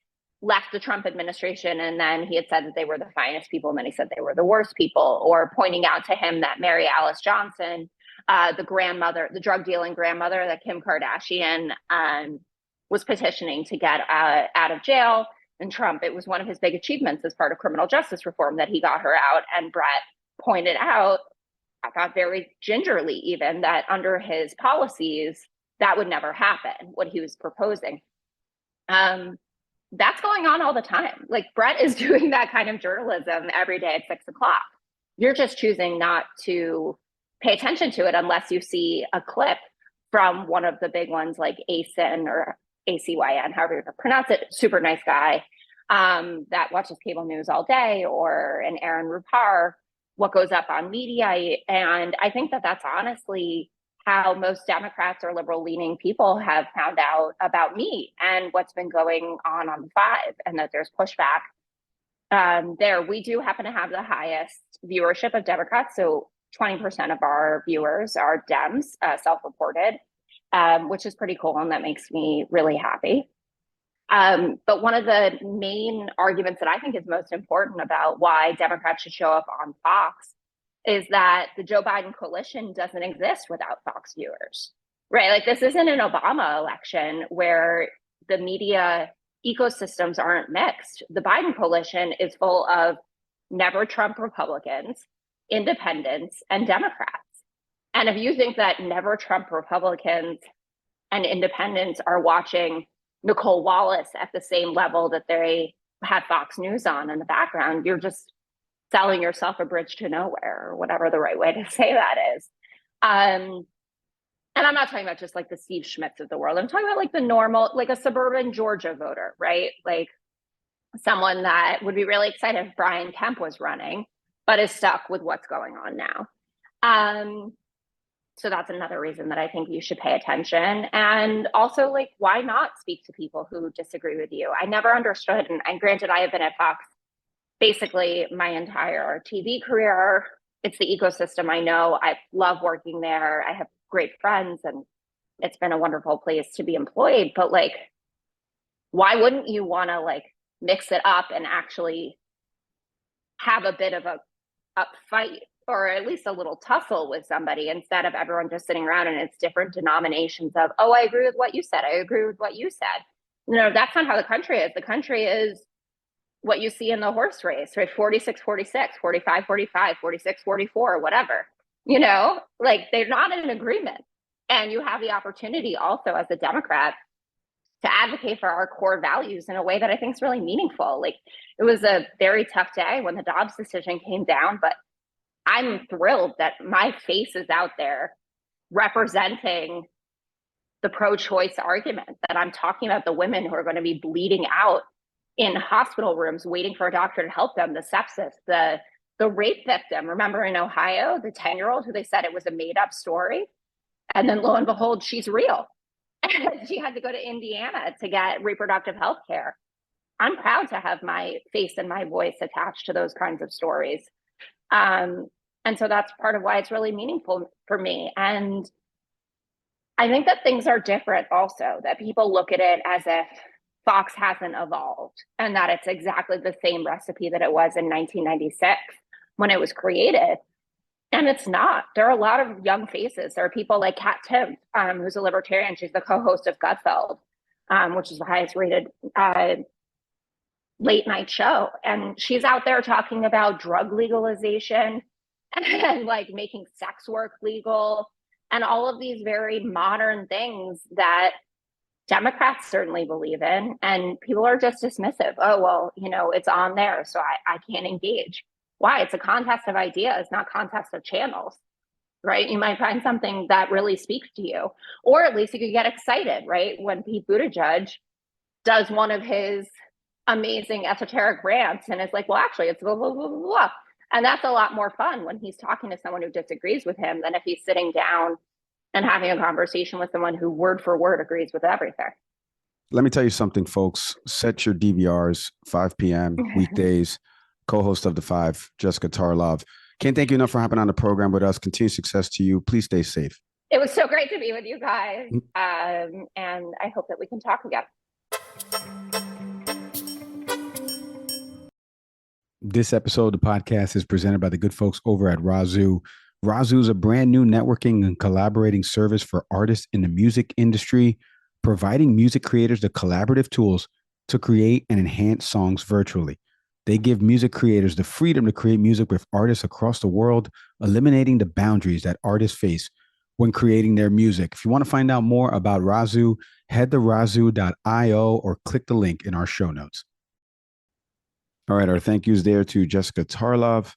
left the Trump administration, and then he had said that they were the finest people, and then he said they were the worst people, or pointing out to him that Mary Alice Johnson, the drug dealing grandmother that Kim Kardashian was petitioning to get out of jail. And Trump, it was one of his big achievements as part of criminal justice reform that he got her out. And Bret pointed out, I thought very gingerly even, that under his policies, that would never happen, what he was proposing. That's going on all the time. Like Bret is doing that kind of journalism every day at 6 o'clock. You're just choosing not to pay attention to it unless you see a clip from one of the big ones like ACYN or ACYN, however you pronounce it, super nice guy that watches cable news all day, or an Aaron Rupar, what goes up on media. And I think that that's honestly how most Democrats or liberal leaning people have found out about me and what's been going on the 5, and that there's pushback there. We do happen to have the highest viewership of Democrats. So 20% of our viewers are Dems, self-reported, which is pretty cool. And that makes me really happy. But one of the main arguments that I think is most important about why Democrats should show up on Fox is that the Joe Biden coalition doesn't exist without Fox viewers, right? Like this isn't an Obama election where the media ecosystems aren't mixed. The Biden coalition is full of never Trump Republicans, independents, and Democrats. And if you think that never Trump Republicans and independents are watching Nicole Wallace at the same level that they have Fox News on in the background, you're just selling yourself a bridge to nowhere, or whatever the right way to say that is. And I'm not talking about just like the Steve Schmitz of the world. I'm talking about like the normal, like a suburban Georgia voter, right? Like someone that would be really excited if Brian Kemp was running, but is stuck with what's going on now. So that's another reason that I think you should pay attention. And also, like, why not speak to people who disagree with you? I never understood, and granted, I have been at Fox basically my entire TV career. It's the ecosystem I know. I love working there. I have great friends, and it's been a wonderful place to be employed. But like, why wouldn't you want to like mix it up and actually have a bit of a fight or at least a little tussle with somebody instead of everyone just sitting around and it's different denominations of, oh, I agree with what you said. I agree with what you said. That's not how the country is. The country is what you see in the horse race, right? 46-46, 45-45, 46-44, whatever, like they're not in agreement. And you have the opportunity also as a Democrat to advocate for our core values in a way that I think is really meaningful. Like, it was a very tough day when the Dobbs decision came down, but I'm thrilled that my face is out there representing the pro-choice argument, that I'm talking about the women who are going to be bleeding out in hospital rooms waiting for a doctor to help them, the sepsis, the rape victim. Remember in Ohio, the 10-year-old who they said it was a made-up story? And then lo and behold, she's real. And she had to go to Indiana to get reproductive health care. I'm proud to have my face and my voice attached to those kinds of stories. And so that's part of why it's really meaningful for me. And I think that things are different also, that people look at it as if Fox hasn't evolved and that it's exactly the same recipe that it was in 1996 when it was created. And it's not. There are a lot of young faces. There are people like Kat Timpf, who's a libertarian. She's the co-host of Gutfeld, which is the highest rated late night show. And she's out there talking about drug legalization and like making sex work legal and all of these very modern things that Democrats certainly believe in. And people are just dismissive. Oh, well, it's on there, so I can't engage. Why? It's a contest of ideas, not contest of channels, right? You might find something that really speaks to you, or at least you could get excited, right? When Pete Buttigieg does one of his amazing esoteric rants and it's like, well, actually it's blah, blah, blah, blah, blah. And that's a lot more fun when he's talking to someone who disagrees with him than if he's sitting down and having a conversation with someone who word for word agrees with everything. Let me tell you something, folks. Set your DVRs, 5 p.m. weekdays. Co-host of The Five, Jessica Tarlov. Can't thank you enough for hopping on the program with us. Continued success to you. Please stay safe. It was so great to be with you guys. And I hope that we can talk again. This episode of the podcast is presented by the good folks over at Razoo. Razoo is a brand new networking and collaborating service for artists in the music industry, providing music creators the collaborative tools to create and enhance songs virtually. They give music creators the freedom to create music with artists across the world, eliminating the boundaries that artists face when creating their music. If you want to find out more about Razoo, head to razoo.io or click the link in our show notes. All right, our thank yous there to Jessica Tarlov,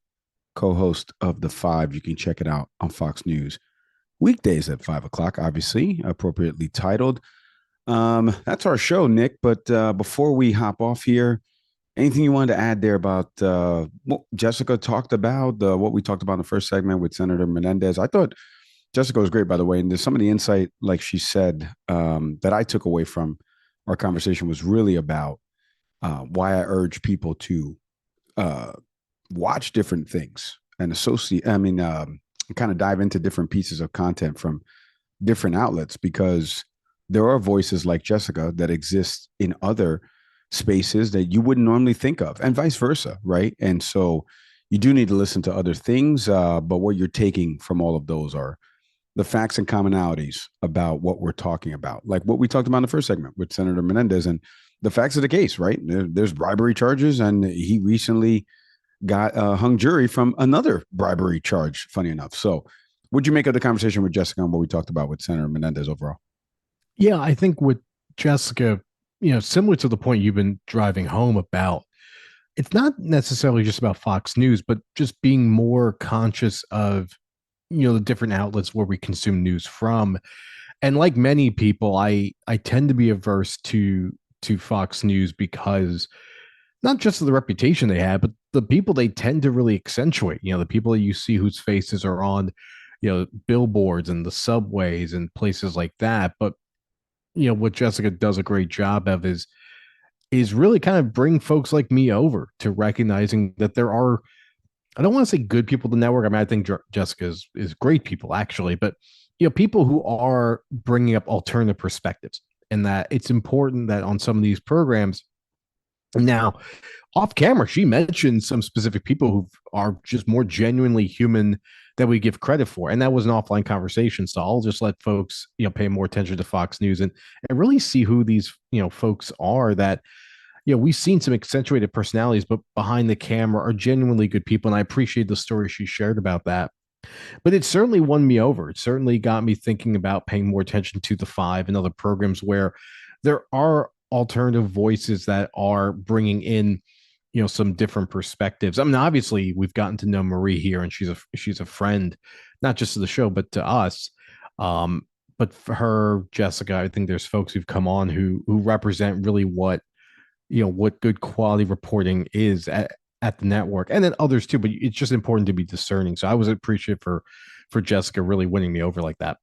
co-host of The Five. You can check it out on Fox News. Weekdays at 5 o'clock, obviously, appropriately titled. That's our show, Nick. But before we hop off here, anything you wanted to add there about what Jessica talked about, what we talked about in the first segment with Senator Menendez? I thought Jessica was great, by the way. And there's some of the insight, like she said, that I took away from our conversation was really about why I urge people to watch different things and kind of dive into different pieces of content from different outlets, because there are voices like Jessica that exist in other spaces that you wouldn't normally think of, and vice versa, right? And so you do need to listen to other things, but what you're taking from all of those are the facts and commonalities about what we're talking about, like what we talked about in the first segment with Senator Menendez, and the facts of the case, right? There's bribery charges, and he recently got a hung jury from another bribery charge, funny enough. So what'd you make of the conversation with Jessica and what we talked about with Senator Menendez overall? Yeah, I think with Jessica, similar to the point you've been driving home about, it's not necessarily just about Fox News, but just being more conscious of, the different outlets where we consume news from. And like many people, I tend to be averse to Fox News because not just of the reputation they have, but the people they tend to really accentuate, the people that you see whose faces are on, billboards and the subways and places like that. But what Jessica does a great job of is really kind of bring folks like me over to recognizing that there are, I don't want to say good people to network. I mean, I think Jessica is great people actually, but people who are bringing up alternative perspectives, and that it's important that on some of these programs now, off camera, she mentioned some specific people who are just more genuinely human that we give credit for. And that was an offline conversation. So I'll just let folks, pay more attention to Fox News and really see who these, folks are that, we've seen some accentuated personalities, but behind the camera are genuinely good people. And I appreciate the story she shared about that. But it certainly won me over. It certainly got me thinking about paying more attention to The Five and other programs where there are alternative voices that are bringing in, some different perspectives. I mean, obviously, we've gotten to know Marie here, and she's a friend, not just to the show, but to us. But for her, Jessica, I think there's folks who've come on who represent really what good quality reporting is at the network, and then others too. But it's just important to be discerning. So I was appreciative for Jessica really winning me over like that.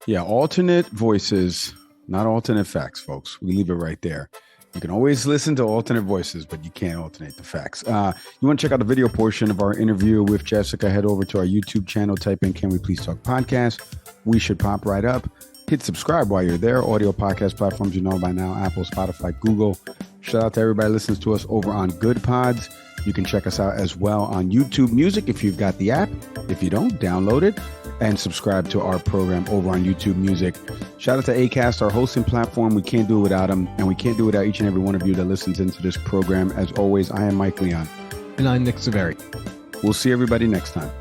Yeah, alternate voices, not alternate facts, folks. We leave it right there. You can always listen to alternate voices, but you can't alternate the facts. You want to check out the video portion of our interview with Jessica, head over to our YouTube channel, type in Can We Please Talk Podcast. We should pop right up. Hit subscribe while you're there. Audio podcast platforms you know by now, Apple, Spotify, Google. Shout out to everybody who listens to us over on Good Pods. You can check us out as well on YouTube Music if you've got the app. If you don't, download it and subscribe to our program over on YouTube Music. Shout out to Acast, our hosting platform. We can't do it without them, and we can't do it without each and every one of you that listens into this program. As always, I am Mike Leon. And I'm Nick Saveri. We'll see everybody next time.